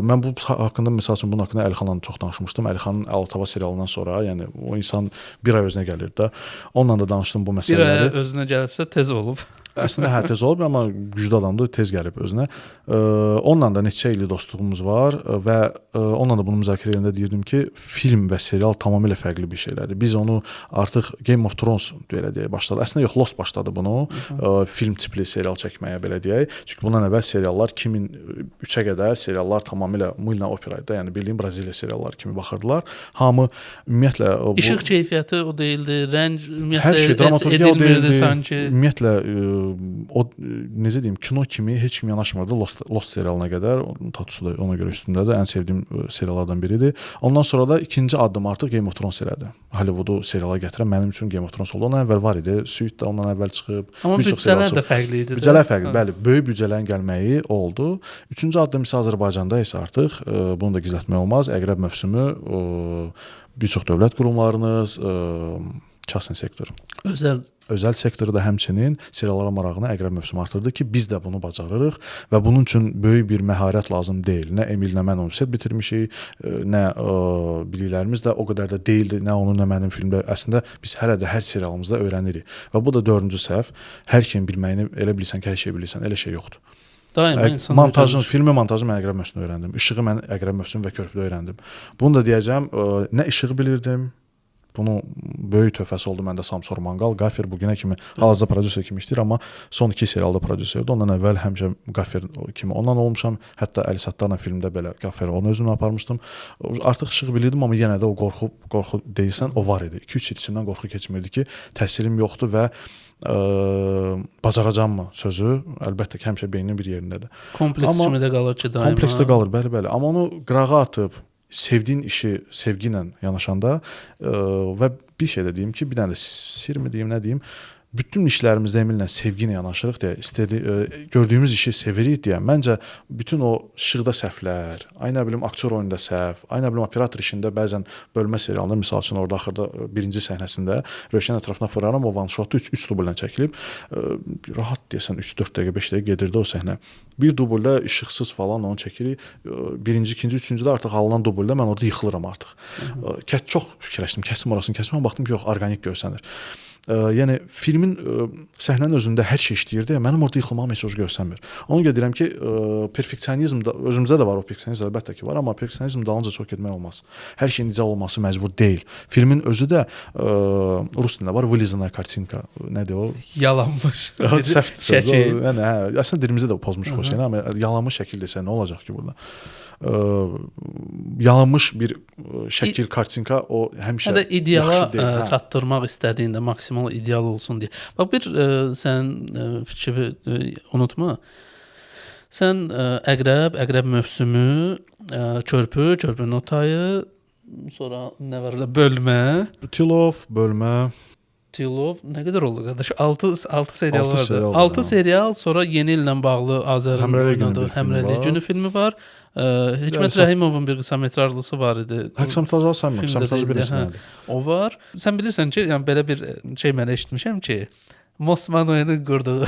Mən bu haqqında məsəl üçün bunun haqqında Əlixanla çox danışmışdım. Əlixanın Əltava serialından sonra, yəni o insan bir ay özünə gəlir də. Onunla da danışdım bu məsələləri. Bir ay özünə gəlibsə tez olub. Əslində tez olub, amma güclü adamdır, tez gəlib özünə. Onunla da neçə illik dostluğumuz var və onunla da bunu müzakirə edəndə deyirdim ki, film və serial tamamilə fərqli bir şeylərdir. Biz onu artıq Game of Thrones belə deyək başladı. Əslində yox, Lost başladı bunu. Film tipli serial çəkməyə belə deyək. Çünki bundan əvvəl seriallar 2003-ə qədər seriallar tamamilə Mulna Opera idi. Yəni bildiyim Braziliya serialları kimi baxırdılar. Hamı ümumiyyətlə İşıq keyfiyyəti o deyildi, rəng ümumiyyətlə hər şey dramaturgiya o deyildi sanki. Ümumiyyətlə o necə deyim, kino kimi heç kim yanaşmırdı Lost serialına qədər. Onun tatusu da ona görə üstümdədir. Ən sevdiyim seriallardan biridir. Ondan sonra da ikinci addım artıq Game of Thrones elədi. Hollywoodu seriala gətirən mənim üçün Game of Thrones oldu. Ondan əvvəl var idi. Suit də ondan əvvəl çıxıb. Amma büdcələr də fərqli idi. Büdcələr fərqli, bəli. Böyük büdcələrin gəlməyi oldu. Üçüncü addım isə Azərbaycanda isə artıq bunu da gizlətmək olmaz. Əqrəb mövsümü bir çox dövlət qurumlarınız, частный sektor, özəl sektoru da həmçinin seriallara marağını Əqrəb mövsümü artırdı ki, biz də bunu bacarırıq və bunun üçün böyük bir məharət lazım deyil. Nə Emil, nə mən universitet bitirmişik, nə biliklərimiz də o qədər də deyildi, nə onun, nə mənim filmdə. Əslində biz hələ də hər serialımızda öyrənirik və bu da 4-cü səhv. Hər şeyin bilməyini elə bilirsən ki, hər şey bilirsən, elə şey yoxdur. Montajın, filmi montajı mən Əqrəb mövsümünü öyrəndim. İşığı mən Əqrəb mövsümü və körpüdə öyrəndim. Bunu da deyəcəm, nə işığı bilirdim. Bunun böyük töhfəsi oldu məndə Samsor Mangal. Qaffer bugünə kimi hal-hazırda prodüser kimi işləyir, amma son 2 serialda prodüserdir. Ondan əvvəl həmişə Qaffer kimi ondan olmuşam. Hətta Əli Sattarla filmdə belə Qafferi onu özümlə aparmışdım. Artıq işıq bilirdim, amma yenə də o qorxu deyirsən, o var idi. 2-3 il içindən qorxu keçmirdi ki, təsirim yoxdur və bacaracağam sözü əlbəttə ki, həmişə beynin bir yerindədir. Kompleks kimi də qalır ki, daima. Kompleksdə qalır, bəli. Amma onu qırağa atıb sevdiyin işi sevgi ilə yanaşanda və bir şey də deyim ki, bir dənə də sir mi deyim, nə deyim, bütün işlərimizdə Emillə sevgi ilə yanaşırıq deyə, gördüyümüz işi sevirik deyə, məncə bütün o işıqda səhvlər, ay nə bilim aktyor oyunda səhv, ay nə bilim operator işində bəzən bölmə serialında, misal üçün orada axırda birinci səhnəsində Rövşən ətrafına fıraram, o one shotda 3 dubuldan çəkilib, rahat deyəsən 3-4 dəqiqə, 5 dəqiqə gedirdi o səhnə. Bir dubulda işıqsız falan onu çəkirik, birinci, ikinci, üçüncüdə artıq alınan dubulda mən orada yıxılıram artıq. Çox fikirləşdim, kəsim orasını, baxdım ki, yox, orqanik görsənir. yəni filmin səhnənin özündə hər şey işləyirdi. Mənim orada yıxılmağım heç o görsənmir. Ona görə deyirəm ki, perfeksionizm da özümüzdə də var, o perfeksionizm əlbəttə ki var, amma perfeksionizm dalınca çox getmək olmaz. Hər şeyin ideal olması məcbur deyil. Filmin özü də rus dilində var, vылизанная картинка. Nədir o? Yalanmış. Şəkil. Yəni əslində dilimizdə də pozmuşuq o şeyi, amma yalanmış şəkil desə nə olacaq ki burada? Yalanmış bir şəkil, kartinka o həmişə da ideala yaxşı deyil. çatdırmaq istədiyində maksimal ideal olsun deyə. Bax bir sən fikri unutma. Sən əqrəb mövsümü, körpünün otayı, sonra nə var? Bölmə, Tilov, bölmə. Tilov nə qədər oldu qardaş? 6 serial Altı vardı. serial 6 var, serial, sonra yeni illə bağlı Azərin Həmrəylik oynadığı günü bir filmi Həmrəylik var. günü filmi var. Hikmət Rəhimovun bir qısa metrajlısı var idi. Həksamtajı saymır, Filmdə həksamtajı deyildi, bilirsən. O var. Sən bilirsən ki, yəni belə bir şey mən eşitmişəm ki, Mosmanoy'un qurduğu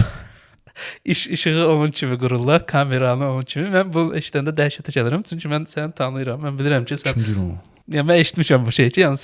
işığı onun kimi qururlar, kameranı onun kimi. Mən bu eşidəndə dəhşətə gəlirəm, çünki mən səni tanıyıram. Mən bilirəm ki, sən Kimdir o? yəni mən eşitmişəm bu şeyi ki, yəni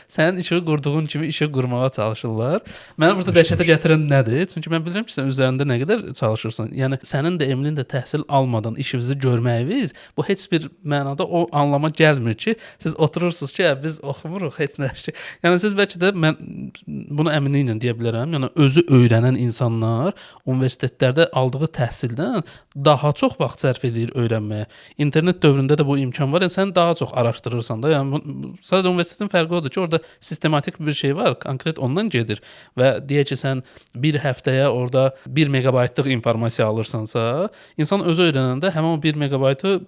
sənin işığı qurduğun kimi işıq qurmağa çalışırlar. Məni burada dəhşətə gətirən nədir? Çünki mən bilirəm ki, sən üzərində nə qədər çalışırsan. Yəni sənin də Emilin də təhsil almadan işinizi görməyiniz bu heç bir mənada o anlama gəlmir ki, siz oturursunuz ki, biz oxumuruq heç nə şey. Yəni siz bəlkə də mən bunu əminliklə deyə bilərəm. Yəni özü öyrənən insanlar universitetlərdə aldığı təhsildən daha çox vaxt sərf edir öyrənməyə. İnternet dövründə də bu imkan var. Yəni sən daha çox araşdırırsan da. Yəni sadəcə universitetin fərqi odur ki, orada sistematik bir şey var, konkret ondan gedir və deyək ki, sən bir həftəyə orada 1 megabaytlıq informasiya alırsansa, insan özü öyrənəndə həmin o 1 megabaytı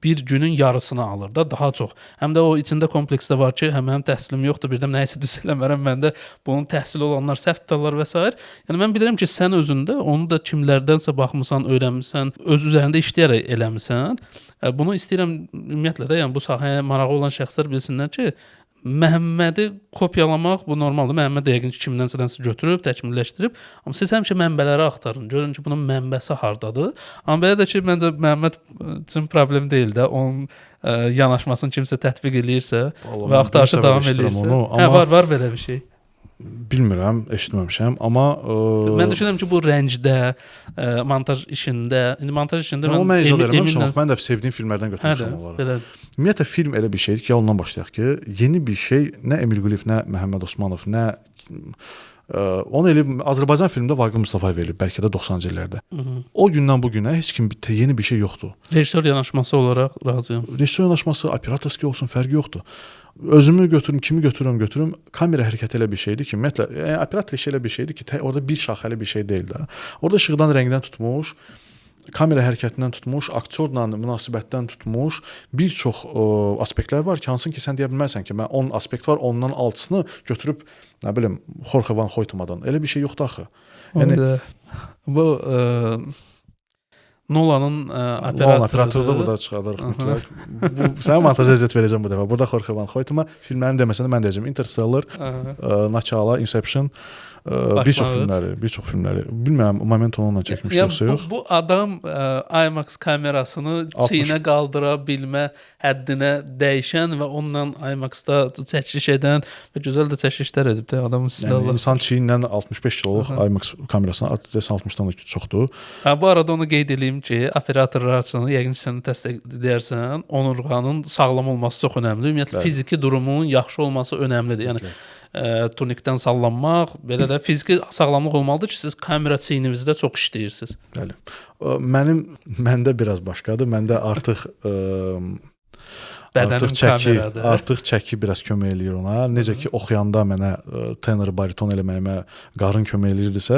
bir günün yarısını alır da, daha çox. Həm də o içində kompleks də var ki, mənim təhsilim yoxdur, birdən nəyisə düz eləmərəm, məndə bunun təhsili olanlar səhv tutarlar və s. Yəni mən bilirəm ki, sən özündə onu da kimlərdənsə baxmısan, öyrənmisən, öz üzərində işləyərək eləmisən. Bunu istəyirəm ümumiyyətlə də, yəni bu sahəyə marağı olan şəxslər bilsinlər ki, Məhəmmədi kopyalamaq bu normaldır. Məhəmməd yəqin ki, kimdənsə götürüb, təkmilləşdirib. Amma siz həmişə mənbələri axtarın. Görün ki, bunun mənbəsi hardadır. Amma belə də ki, məncə Məhəmməd üçün problem deyil də. Onun yanaşmasını kimsə tətbiq eləyirsə və axtarışı davam eləyirsə. Var belə bir şey. Bilmirəm, eşitməmişəm, amma mən düşünürəm ki, bu rəngdə, montaj işində, indi montaj işində mən icad eləməmişəm, mən də sevdiyim filmlərdən götürmüşəm onları. Belədir. Ümumiyyətlə film elə bir şeydir ki, ondan başlayaq ki, yeni bir şey nə Emil Quliyev, nə Məhəmməd Osmanov, nə onu elib Azərbaycan filmində Vaqif Mustafayev elib, bəlkə də 90-cı illərdə. O gündən bu günə heç kim yeni bir şey yoxdur. Rejissor yanaşması olaraq razıyam. Rejissor yanaşması, operatorski olsun, fərqi yoxdur. Özümü götürüm, kimi götürürüm. Kamera hərəkəti elə bir şeydir ki, ümumiyyətlə operator işi elə bir şeydir ki, orada bir şaxəli bir şey deyil də. Orada işıqdan, rəngdən tutmuş, kamera hərəkətindən tutmuş, aktyorla münasibətdən tutmuş bir çox aspektlər var ki, hansın ki, sən deyə bilməzsən ki, mən 10 aspekt var, ondan 6-sını götürüb, nə bilim, Jorge Van Hoytemadan. Elə bir şey yoxdur axı. Yəni bu Nolanın operatorudur. Burada çıxardarıq mütləq. Bu sənə montaj əziyyət verəcəm bu dəfə. Burada Jorge Van Hoytema filmlərini deməsən də mən deyəcəm. Interstellar, Начало, Inception, bir çox filmləri. Bilmirəm, Momentum onunla çəkmiş yoxsa yox. Bu adam IMAX kamerasını çiyinə qaldıra bilmə həddinə dəyişən və onunla IMAX-da çəkiliş edən və gözəl də çəkilişlər edib də adamın üstündə. Yəni insan çiyinlə 65 kiloluq IMAX kamerasına 60-dan da çoxdur. Bu arada onu qeyd edeyim ki, operatorlar üçün yəqin ki, sən təsdiq edərsən, onurğanın sağlam olması çox önəmlidir. Ümumiyyətlə fiziki durumun yaxşı olması önəmlidir. Yəni turnikdən sallanmaq, belə də fiziki sağlamlıq olmalıdır ki, siz kamera çiyninizdə çox işləyirsiniz. Bəli. Məndə biraz başqadır. Məndə artıq Artıq çəki biraz kömək eləyir ona. Necə ki, oxuyanda mənə tenor, bariton eləməyimə qarın kömək eləyirdisə,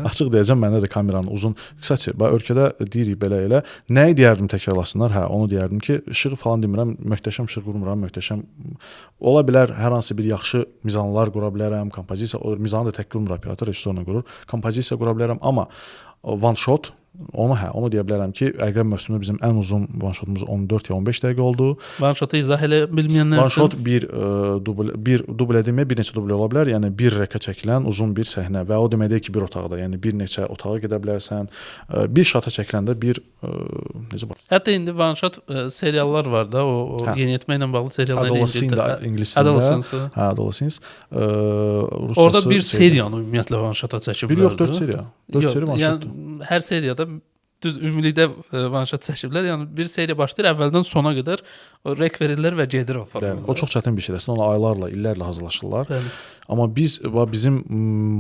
açıq deyəcəm, məndə də kameranın uzun, qısaca, ölkədə deyirik belə elə. Nəyi deyərdim təkrarlasınlar? Onu deyərdim ki, işığı falan demirəm, möhtəşəm işıq qurmuram, möhtəşəm. Ola bilər, hər hansı bir yaxşı mizanlar qura bilərəm, kompozisiya, mizanı da tək qurmur operator, rejissorla qurur, kompozisiya qura bilərəm, amma one shot Onu deyə bilərəm ki, Əqrəb mövsümü bizim ən uzun one shotumuz 14 ya 15 dəqiqə oldu. One shot izah elə bilməyənlər One shot bir dubl demək bir neçə dubl ola bilər. Yəni bir rəkə çəkilən uzun bir səhnə və o deməkdir ki, bir otaqda, yəni bir neçə otağa gedə bilərsən. Bir şata çəkiləndə bir necə bax. Hətta indi one shot seriallar var da, o yeniyetmə ilə bağlı seriallar ingiliscəsində. Adolescence. Ruscası. Orada bir seriyanı ümumiyyətlə one shota çəkiblər. Bir yox, 4 seriya. 4 seriya one shotdur. Yəni hər seriyada düz ümumilikdə one shot çəkiblər. Yəni bir seriya başlayır, əvvəldən sona qədər rek verirlər və gedir o formatda. O çox çətin bir şeydir. Ona aylarla, illərlə hazırlaşırlar. Bəli. Amma bizim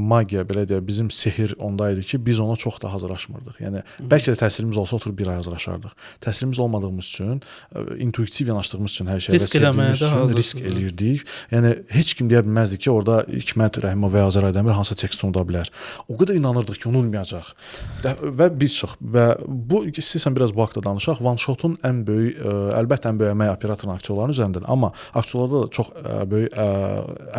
magiya belə deyə, bizim sehir onda idi ki, biz ona çox da hazırlaşmırdıq. Yəni bəlkə də təhsilimiz olsa oturub bir ay hazırlaşardıq. Təhsilimiz olmadığımız üçün, intuitiv yanaşdığımız üçün hər şeyə sevdiyimiz üçün risk eləyirdik. Yəni heç kim deyə bilməzdi ki, orada Hikmət Rəhimov və Azər Aydəmir hansısa tekst unuda bilər. O qədər inanırdıq ki, unutmayacaq. Və bir çox və bu istəyirsən biraz bu haqqda danışaq. One shotun ən böyük, əlbəttə ən böyük əməyi operatorun, aktyorların üzərindədir. Amma aktyorlarda da çox böyük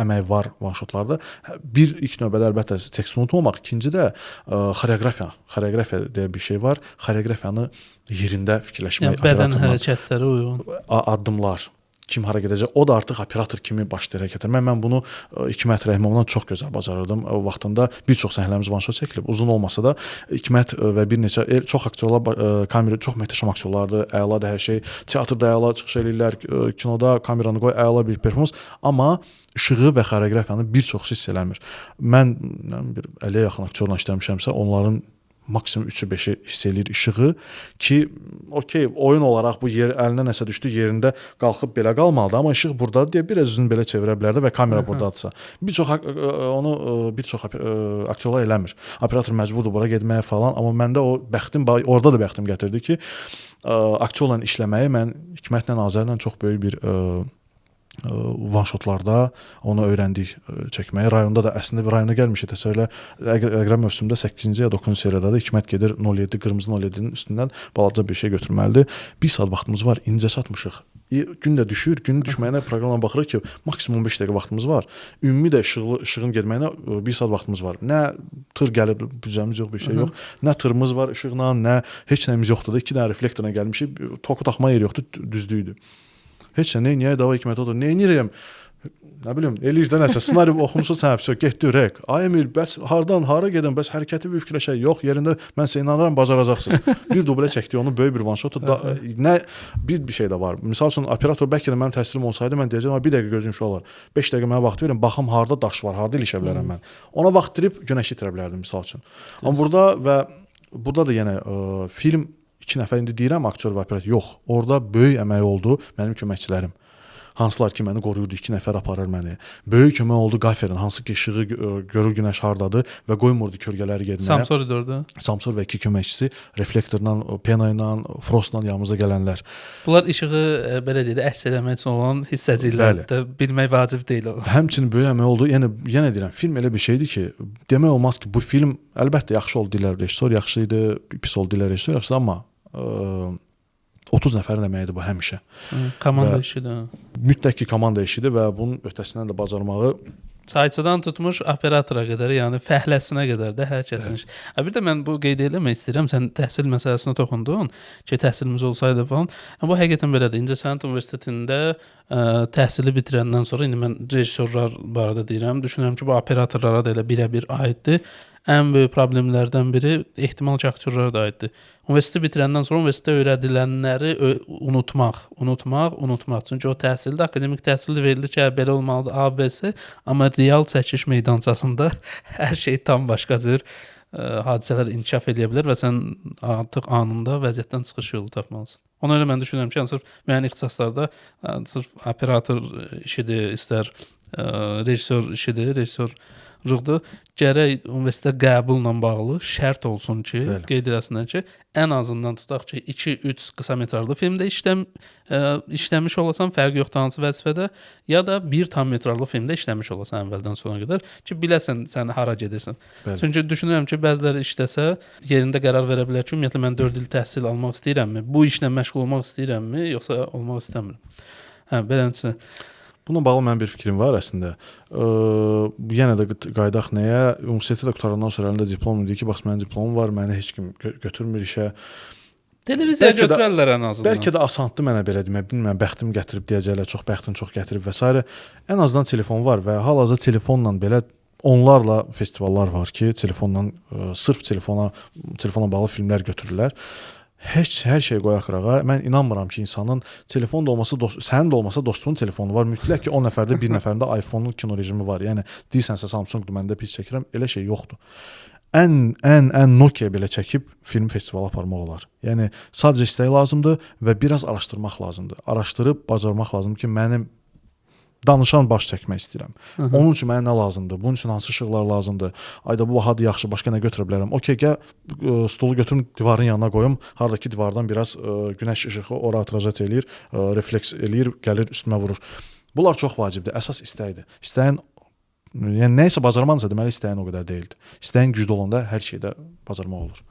əmək var one shotlarda. Bir ilk növbədə əlbəttə tekst unutmamaq, ikinci də xoreografiya deyə bir şey var. Xoreografiyanı yerində fikirləşmək, yəni, bədən hərəkətləri uyğun, addımlar, kim hara gedəcək, o da artıq operator kimi başlayır hərəkət etməyə. Mən bunu Hikmət Rəhimovdan çox gözəl bacarırdım. O vaxtında bir çox səhnələrimiz one shot çəkilib. Uzun olmasa da Hikmət və bir neçə çox aktyorlar, kamera çox möhtəşəm aktyorlardır. Əladır hər şey. Teatrda əla çıxış eləyirlər, kinoda kameranı qoy, əla bir performans, amma işığı və xoreografiyanı bir çox hiss eləmir. Mən bir 50-yə yaxın aktyorla işləmişəmsə, onların maksimum 3-ü 5-i hiss eləyir işığı ki, okey, oyun olaraq bu əlinə nəsə düşdü, yerində qalxıb belə qalmalıdır, amma işıq burdadır deyə biraz üzünü belə çevirə bilər də və kamera burdadırsa. Bir çox aktyorlar eləmir. Operator məcburdur bura getməyə falan, amma məndə o bəxtim, orada da bəxtim gətirdi ki, aktyorla işləməyi mən Hikmətlə, Azərlə çox böyük bir one shotlarda onu öyrəndik çəkməyi. Rayonda da əslində bir rayona gəlmişik təsəvvürlə. Əqrəb mövsümündə 8-ci ya 9-cu seriyada da Hikmət gedir 07 qırmızı 07-nin üstündən balaca bir şey götürməlidir. 1 saat vaxtımız var, incə çatmışıq. Gün də düşür, günün düşməyinə proqrama baxırıq ki, maksimum 15 dəqiqə vaxtımız var. Ümumi də işığın getməyinə 1 saat vaxtımız var. Nə tır gəlib, büdcəmiz yox, bir şey yox. Nə tırımız var işıqla, nə heç nəyimiz yoxdur da. 2 dənə reflektorla gəlmişik, toku taxma yeri yoxdur, düzdüydü. Heç nə, niyə dava Hikmət odur, nə edirəm? Nə bilim, eləyirdə nəsə, ssenari oxumusun sən, getdi rək. Ay Emil, bəs hardan, hara gedən, bəs hərəkəti bir fikirləşək, yox, yerində mən sizə inanıram, bacaracaqsınız. Bir dublə çəkdi onu, böyük bir one shot. Nə bir şey də var. Misal üçün operator bəlkə də mənim təsirim olsaydı, mən deyəcəm, bir dəqiqə gözün şu olar. 5 dəqiqə mənə vaxt verin, baxım harda daş var, harda ilişə bilərəm mən. Ona vaxt itirib günəşi itirə bilərdim misal üçün. Amma burada da yenə film 2 nəfər indi deyirəm aktyor və operator. Yox, orada böyük əmək oldu mənim köməkçilərim. Hansılar ki məni qoruyurdu, 2 nəfər aparır məni. Böyük kömək oldu Qaferin, hansı ki işığı görür günəş hardadır və qoymurdu kölgələri getməyə. Samsor-da. Samsor və 2 köməkçisi reflektorla, pena ilə, frostla yanımıza gələnlər. Bunlar işığı belə deyək, əks etdirmək üçün olan hissəciklərdə bilmək vacib deyil o. Həmçinin böyük əmək oldu. Yenə deyirəm, film elə bir şeydir ki, demək olmaz ki, bu film əlbəttə yaxşı oldu deyirlər, rejissor yaxşı idi, pis oldu deyirlər, rejissor yaxşı, amma 30 nəfərin əməyidir bu həmişə. Komanda işidir. Mütləq ki, komanda işidir və bunun öhdəsindən də bacarmağı çayçıdan tutmuş operatora qədər, yəni fəhləsinə qədər də hər kəsin işi. Bir də mən bu qeyd etmək istəyirəm, sən təhsil məsələsinə toxundun ki, təhsilimiz olsaydı falan. Bu həqiqətən belədir. İncəsənət Universitetində təhsili bitirəndən sonra indi mən rejissorlar barədə deyirəm. Düşünürəm ki, bu operatorlara da elə birə-bir aiddir. Ən böyük problemlərdən biri ehtimal ki, aktyorlara da aiddir. Universiteti bitirəndən sonra universitetdə öyrədilənləri unutmaq. Çünki o təhsildə, akademik təhsildə verilir ki, belə olmalıdır, ABC, amma real çəkiş meydançasında hər şey tam başqa cür hadisələr inkişaf edə bilər və sən artıq anında vəziyyətdən çıxış yolu tapmalısan. Ona görə mən düşünürəm ki, sırf müəyyən ixtisaslarda sırf operator işidir, istər rejissor işidir, rejissorluqdur. Gərək universitetə qəbulla bağlı şərt olsun ki, qeyd edəsinlər ki, ən azından tutaq ki, 2-3 qısa metrajlı filmdə işləmiş olasan, fərq yoxdur hansı vəzifədə, ya da 1 tam metrajlı filmdə işləmiş olasan əvvəldən sona qədər ki, biləsən sən hara gedirsən. Çünki düşünürəm ki, bəziləri işləsə, yerində qərar verə bilər ki, ümumiyyətlə mən 4 il təhsil almaq istəyirəmmi, bu işlə məşğul olmaq istəyirəmmi, yoxsa olmaq istəmirəm. Beləncə Bununla bağlı mənim bir fikrim var əslində. Yenə də qaydaq nəyə? Universiteti də qutarandan sonra əlində diplom idi ki, bax mənim diplomum var, məni heç kim götürmür işə. Televiziya götürərlər ən azından. Bəlkə də asandır mənə belə demək, bilmirəm, bəxtim gətirib deyəcəklər, çox bəxtin çox gətirib və s. Ən azından telefon var və hal-hazırda telefonla belə onlarla festivallar var ki, telefonla sırf telefona bağlı filmlər götürürlər. Hər şey qoyaq qırağa. Mən inanmıram ki, insanın telefonda olması, sənin də olmasa dostumun telefonu var. Mütləq ki, 10 nəfərdə bir nəfərində iPhone-un kino rejimi var. Yəni deyirsənsə Samsung-dur, məndə pis çəkirəm. Elə şey yoxdur. Ən Nokia belə çəkib film festivalı aparmaq olar. Yəni sadəcə istək lazımdır və biraz araşdırmaq lazımdır. Araşdırıb bacarmaq lazımdır ki, mənim danışan baş çəkmək istəyirəm. Onun üçün mənə nə lazımdır? Bunun üçün hansı işıqlar lazımdır? Ayda bu vaxtı yaxşı, başqa nə götürə bilərəm? Okey, gəl stolu götürüm, divarın yanına qoyum. Hardakı divardan biraz günəş işığı ora atracət eləyir, refleks eləyir, gəlir üstümə vurur. Bunlar çox vacibdir. Əsas istəkdir. İstəyin, yəni nəyisə bacarmansa deməli istəyin o qədər deyildi. İstəyin güclü olanda hər şeydə bacarmaq olur.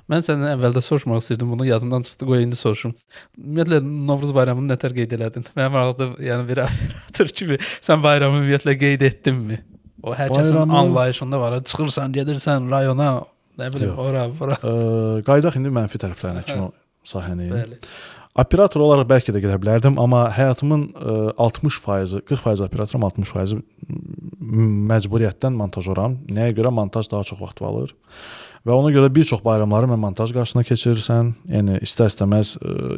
Mən səndən əvvəldə soruşmaq istirdim, bunu yadımdan çıxdı, qoy indi soruşum. Ümumiyyətlə Novruz bayramını nətər qeyd elədin? Mənim arada yəni bir operator kimi sən bayramı ümumiyyətlə qeyd etdinmi? O hər kəsin anlayışında var. Çıxırsan, gedirsən rayona, nə bilim, ora, bura. Qaydaq indi mənfi tərəflərinə kino sahəni. Bəli. Operator olaraq bəlkə də gedə bilərdim, amma həyatımın 60%, 40% operatoram, 60% məcburiyyətdən montajoram. Nəyə görə? Montaj daha çox vaxt alır. Və ona görə bir çox bayramları mən montaj qarşısına keçirirsən. Yəni istər-istəməz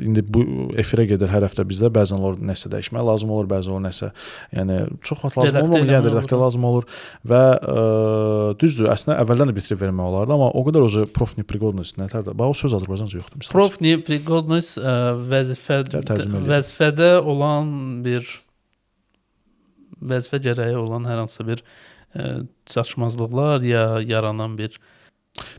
indi bu efirə gedir hər həftə bizdə. Bəzən olur nəsə dəyişmək lazım olur, bəzən olur nəsə. Yəni çox vaxt lazım olmur, yəni redaktör lazım olur və düzdür, əslində əvvəldən də bitirib vermək olardı, amma o qədər o prof neprigodnost nətərdir? Bax o söz Azərbaycanca yoxdur məsələn. Prof neprigodnost vəzifədə olan bir vəzifə gərəyi olan hər hansı bir çatışmazlıqlar ya yaranan bir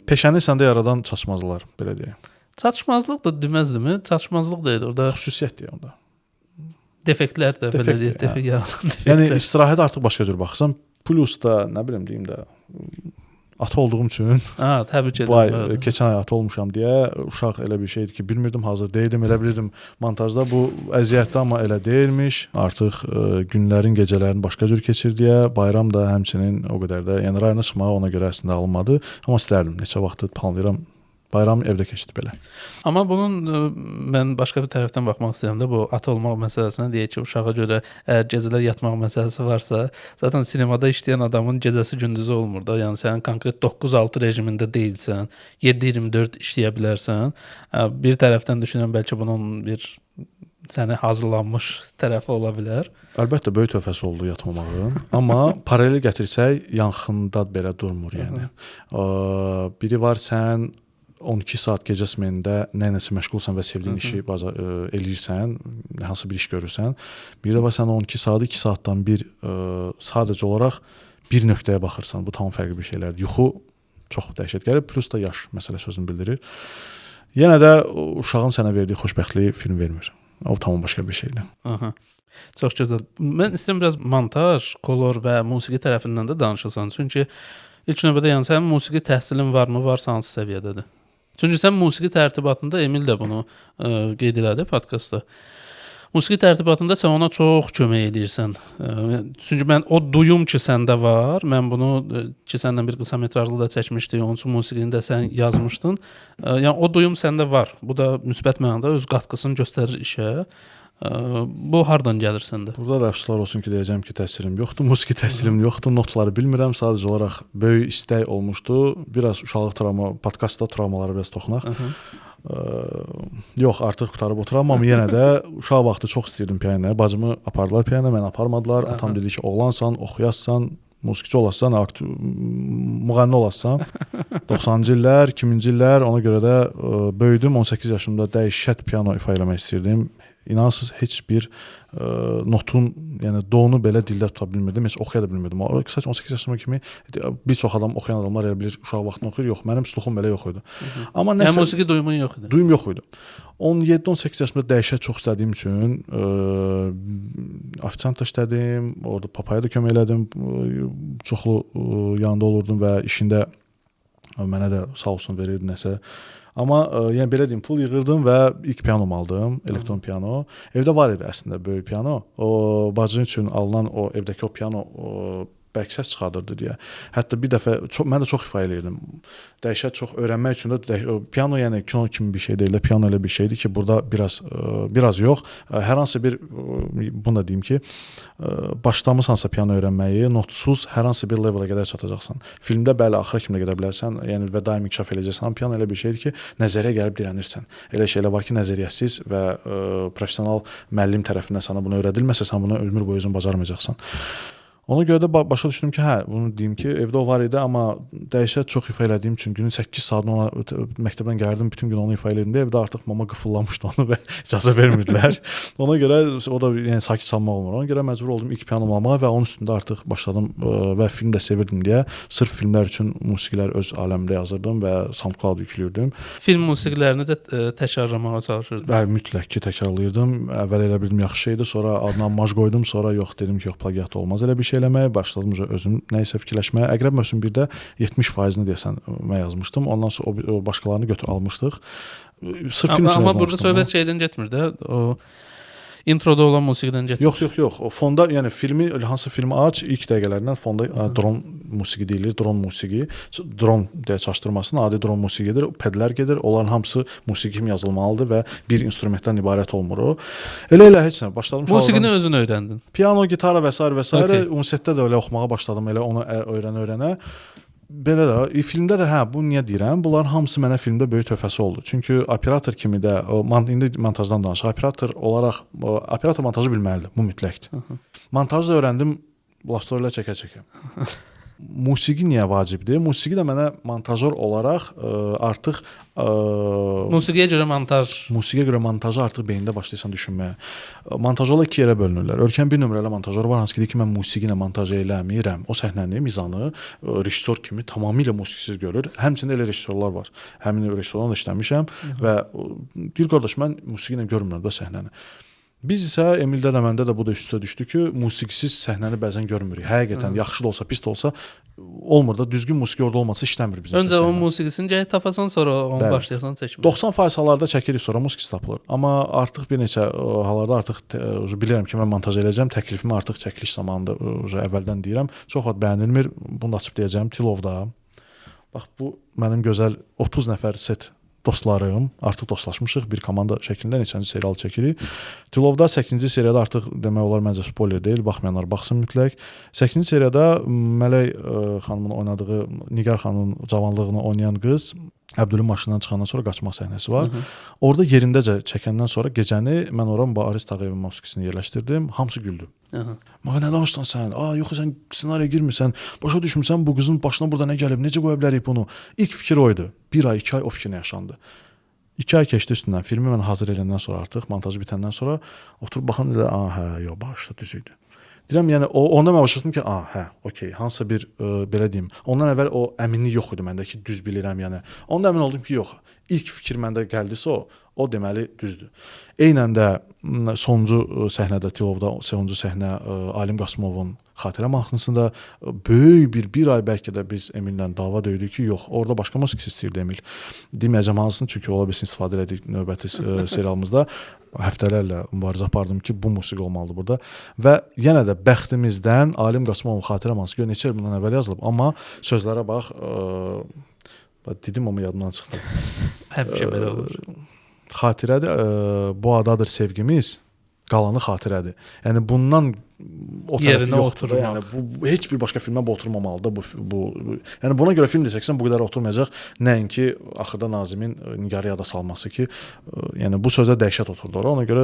peşəni səndə yaradan çatışmazlıqlar, belə deyək. Çatışmazlıq da deməzdimi? Çatışmazlıq deyil, orada xüsusiyyət deyək onda. Defektlər də belə deyək, yaradan defektlər. Yəni istirahətə artıq başqa cür baxırsan, plus da nə bilim deyim də ata olduğum üçün. Təbii ki. Keçən ay ata olmuşam deyə uşaq elə bir şeydir ki, bilmirdim, hazır deyildim, elə bilirdim montajda bu əziyyətli, amma elə deyilmiş. Artıq günlərin, gecələrin başqa cür keçir deyə bayram da həmçinin o qədər də, yəni rayona çıxmağa ona görə əslində alınmadı, amma istərdim. Neçə vaxtdır planlayıram. Bayram evdə keçdi belə. Amma bunun mən başqa bir tərəfdən baxmaq istəyirəm də, bu ata olmaq məsələsinə deyək ki, uşağa görə əgər gecələr yatmaq məsələsi varsa, zaten sinemada işləyən adamın gecəsi gündüzü olmur da. Yəni sənin konkret 9-6 rejimində deyilsən, 7-24 işləyə bilərsən. Bir tərəfdən düşünürəm bəlkə bunun bir sənə hazırlanmış tərəfi ola bilər. Əlbəttə böyük töhfəsi oldu yatmamağın, amma paralel gətirsək yanxında belə durmur yəni. Biri var sən 12 saat gecə smenində nəyinəsə məşğulsan və sevdiyin işi eləyirsən, hansı bir iş görürsən. Bir də var sən 12 saat 2 saatdan bir sadəcə olaraq bir nöqtəyə baxırsan. Bu tam fərqli bir şeylərdir. Yuxu çox dəhşət gəlir, plus da yaş məsələ sözünü bildirir. Yenə də uşağın sənə verdiyi xoşbəxtliyi film vermir. O tam başqa bir şeydir. Çox gözəl. Mən istəyirəm biraz montaj, kolor və musiqi tərəfindən də danışasan. Çünki ilk növbədə yəni sənin musiqi təhsilin varmı, varsa hansı səviyyədədir? Çünki sən musiqi tərtibatında, Emil də bunu qeyd elədi podkastda. Musiqi tərtibatında sən ona çox kömək edirsən. Çünki mən o duyum ki səndə var, mən bunu ki səndən bir qısa metrajlı da çəkmişdik, onun üçün musiqini də sən yazmışdın. Yəni o duyum səndə var. Bu da müsbət mənada öz qatqısını göstərir işə. Bu hardan gəlir səndə? Burada da əfsuslar olsun ki, deyəcəm ki, təhsilim yoxdur, musiqi təhsilim yoxdur, notları bilmirəm, sadəcə olaraq böyük istək olmuşdu. Biraz uşaqlıq travma, podkastda travmalara biraz toxunaq. Yox, artıq qutarıb oturam, amma yenə də uşaq vaxtı çox istəyirdim pianoya. Bacımı apardılar pianoya, mən aparmadılar. Atam dedi ki, oğlansan, oxuyassan, musiqiçi olasan, müğənni olasan. 90-cı illər, 2000-ci illər, ona görə də böyüdüm. 18 yaşımda dəhşət piano ifa eləmək istəyirdim. İnansız heç bir notun, yəni donu belə dildə tuta bilmirdim, heç oxuya da bilmirdim. Qısaca 18 yaşıma kimi bir çox adam, oxuyan adamlar elə bilir, uşaq vaxtını oxuyur. Yox, mənim sluxum belə yox idi. Amma nəsə musiqi duyumun yox idi. Duyum yox idi. 17-18 yaşımda dəhşət çox istədiyim üçün ofisiant da işlədim, orada papaya da kömək elədim. Çoxlu yanında olurdum və işində mənə də sağ olsun verirdi nəsə. Amma yəni belə deyim, pul yığırdım və ilk pianomu aldım, elektron piano. Evdə var idi əslində böyük piano. O bacım üçün alınan o evdəki o piano bəlkə səs çıxardırdı deyə. Hətta bir dəfə mən də çox ifa eləyirdim. Dəhşət çox öyrənmək üçün də piano yəni kino kimi bir şey deyil. Piano elə bir şeydir ki, burada biraz yox, hər hansı bir bunu da deyim ki, başlamısansa piano öyrənməyi, notsuz hər hansı bir levela qədər çatacaqsan. Filmdə bəli axıra kimi gedə bilərsən, yəni və daim inkişaf edəcəksən. Amma piano elə bir şeydir ki, nəzəriyə gəlib dirənirsən. Elə şeylər var ki, nəzəriyyəsiz və professional müəllim tərəfindən sənə bunu öyrədilməsə, sən bunu ömür boyu özün bacarmayacaqsan. Ona görə də başa düşdüm ki, bunu deyim ki, evdə o var idi, amma dəhşət çox ifa elədiyim üçün günün 8 saatını ona məktəbdən gəldim, bütün gün onu ifa eləyirdim. Evdə artıq mama qıfıllamışdı onu və icazə vermirdilər. Ona görə o da yəni sakit salmaq olmur. Ona görə məcbur oldum ilk pianomu almağa və onun üstündə artıq başladım və film də sevirdim deyə sırf filmlər üçün musiqilər öz aləmdə yazırdım və SoundCloud yükləyirdim. Film musiqilərini də təkrarlamağa çalışırdım. Bəli, mütləq ki, təkrarlayırdım. Əvvəl elə bildim yaxşı şeydir, sonra adına amaj qoydum, sonra yox dedim ki, yox plagiat olmaz elə bir şey eləməyə başladım özüm nəyisə fikirləşməyə. Əqrəb mövsüm 1-də 70%-ni deyəsən mən yazmışdım. Ondan sonra o başqalarını almışdıq. Sırf film üçün amma burada söhbət şeydən getmir də. O introda olan musiqidən getmir. Yox. O fonda, yəni hansı filmi aç, ilk dəqiqələrindən fonda dron musiqi deyilir, dron musiqi. Dron deyə çaşdırmasın, adi dron musiqidir. Pedlər gedir. Onların hamısı musiqi kimi yazılmalıdır və bir instrumentdən ibarət olmur o. Elə heç nə başladım. Musiqini özün öyrəndin. Piano, gitara və s. Okay. Universitetdə də elə oxumağa başladım, elə onu öyrənə. Belə də filmdə də bu niyə deyirəm? Bunların hamısı mənə filmdə böyük töhfəsi oldu. Çünki operator kimi də indi montajdan danışaq. Operator montajı bilməlidir, bu mütləqdir. Montajı da öyrəndim lavstorylə çəkə-çəkə. Musiqi niyə vacibdir? Musiqi də mənə montajör olaraq artıq musiqiyə görə montajı artıq beyində başlayırsan düşünməyə. Montajörlər 2 yerə bölünürlər. Ölkən bir nömrəli montajör var, hansı ki deyir ki, mən musiqi ilə montaj eləmirəm. O səhnəni, mizanı rejissor kimi tamamilə musiqisiz görür. Həmçində elə rejissorlar var. Həmin rejissorlarla işləmişəm və deyir qardaş, mən musiqi ilə görmürəm də səhnəni. Biz isə Emildə də məndə də bu da üstə düşdü ki, musiqisiz səhnəni bəzən görmürük. Həqiqətən yaxşı da olsa, pis də olsa olmur da, düzgün musiqi orada olmasa işləmir bizim. Öncə onun musiqisini gəl tapasan, sonra onu başlayasan çəkməyə. 90% hallarda çəkirik, sonra musiqisi tapılır. Amma artıq bir neçə hallarda artıq bilirəm ki, mən montaj edəcəm, təklifimi artıq çəkiliş zamanında əvvəldən deyirəm. Çox vaxt bəyənilmir. Bunu da açıb deyəcəm Tilovda. Bax bu mənim gözəl 30 nəfər set dostlarım, artıq dostlaşmışıq, bir komanda şəklində neçənci serial çəkirik. Tilovda 8-ci seriyada artıq demək olar məncə spoiler deyil, baxmayanlar baxsın mütləq. 8-ci seriyada Mələk xanımın oynadığı, Nigar xanımın cavanlığını oynayan qız Əbdülün maşından çıxandan sonra qaçmaq səhnəsi var. Orada yerindəcə çəkəndən sonra gecəni mən ora Aris Tağıyevin musiqisini yerləşdirdim. Hamısı güldü. Mənə nə danışsan sən? Yox sən ssenariyə girmirsən. Başa düşmüsən bu qızın başına burada nə gəlib? Necə qoya bilərik bunu? İlk fikir o idi. 1 ay, 2 ay o fikrinə yaşandı. 2 ay keçdi üstündən. Filmi mən hazır edəndən sonra artıq, montajı bitəndən sonra oturub baxın elə, yox, bağışla düz idi. Deyirəm, yəni onda mən başladım ki, okey, hansısa bir belə deyim. Ondan əvvəl o əminlik yox idi məndə ki, düz bilirəm, yəni. Onda əmin oldum ki, yox. İlk fikir məndə gəldisə o deməli düzdür. Eynən də sonuncu səhnədə Tilovda, sonuncu səhnə Alim Qasımovun xatirə mahnısında böyük bir ay bəlkə də biz Emillə dava döydük ki, yox, orada başqa musiqi istəyirdi Emil. Deməyəcəm hansını, çünki ola bilsin istifadə elədik növbəti serialımızda. Həftələrlə mübarizə apardım ki, bu musiqi olmalıdır burada. Və yenə də bəxtimizdən Alim Qasımovun xatirə mahnısı neçə il bundan əvvəl yazılıb, amma sözlərə bax, dedim amma yadımdan çıxdı. Həmişə belə olur. Xatirədir, bu adadır sevgimiz, qalanı xatirədir. Yəni bundan o tərəfi yoxdur. Yəni bu heç bir başqa filmdən bu oturmamalıdır bu. Yəni buna görə film desəksən bu qədər oturmayacaq. Nəinki axırda Nazimin Nigarı yada salması ki, yəni bu sözə dəhşət oturdu ora. Ona görə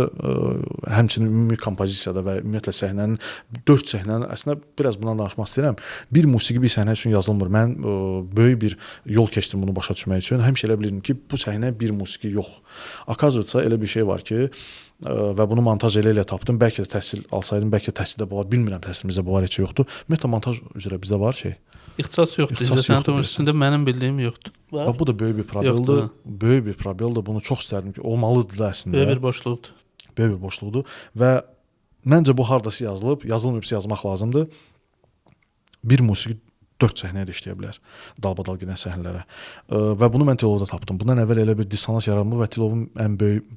həmçinin ümumi kompozisiyada və ümumiyyətlə səhnənin 4 səhnənin əslində biraz bundan danışmaq istəyirəm. Bir musiqi bir səhnə üçün yazılmır. Mən böyük bir yol keçdim bunu başa düşmək üçün. Həmişə elə bilirdim ki, bu səhnə bir musiqi yox. Akazıca elə bir şey var ki, və bunu montaj elə tapdım. Bəlkə də təhsil alsaydım, bəlkə də təhsildə bu var. Bilmirəm təhsilimizdə bu var, heç yoxdur. Ümumiyyətlə montaj üzrə bizdə var şey. İxtisas yoxdur. İncəsənət Universitetində mənim bildiyim yoxdur. Bu da böyük bir probeldir. Böyük bir probeldir. Bunu çox istərdim ki, olmalıdır da əslində. Böyük bir boşluqdur. Böyük bir boşluqdur və məncə bu hardasa yazılıb, yazılmayıbsa yazmaq lazımdır. Bir musiqi 4 səhnəyə də işləyə bilər. Dalbadal gedən səhnələrə. Və bunu mən Tilovda tapdım. Bundan əvvəl elə bir dissonans yarandı və Tilovun ən böyük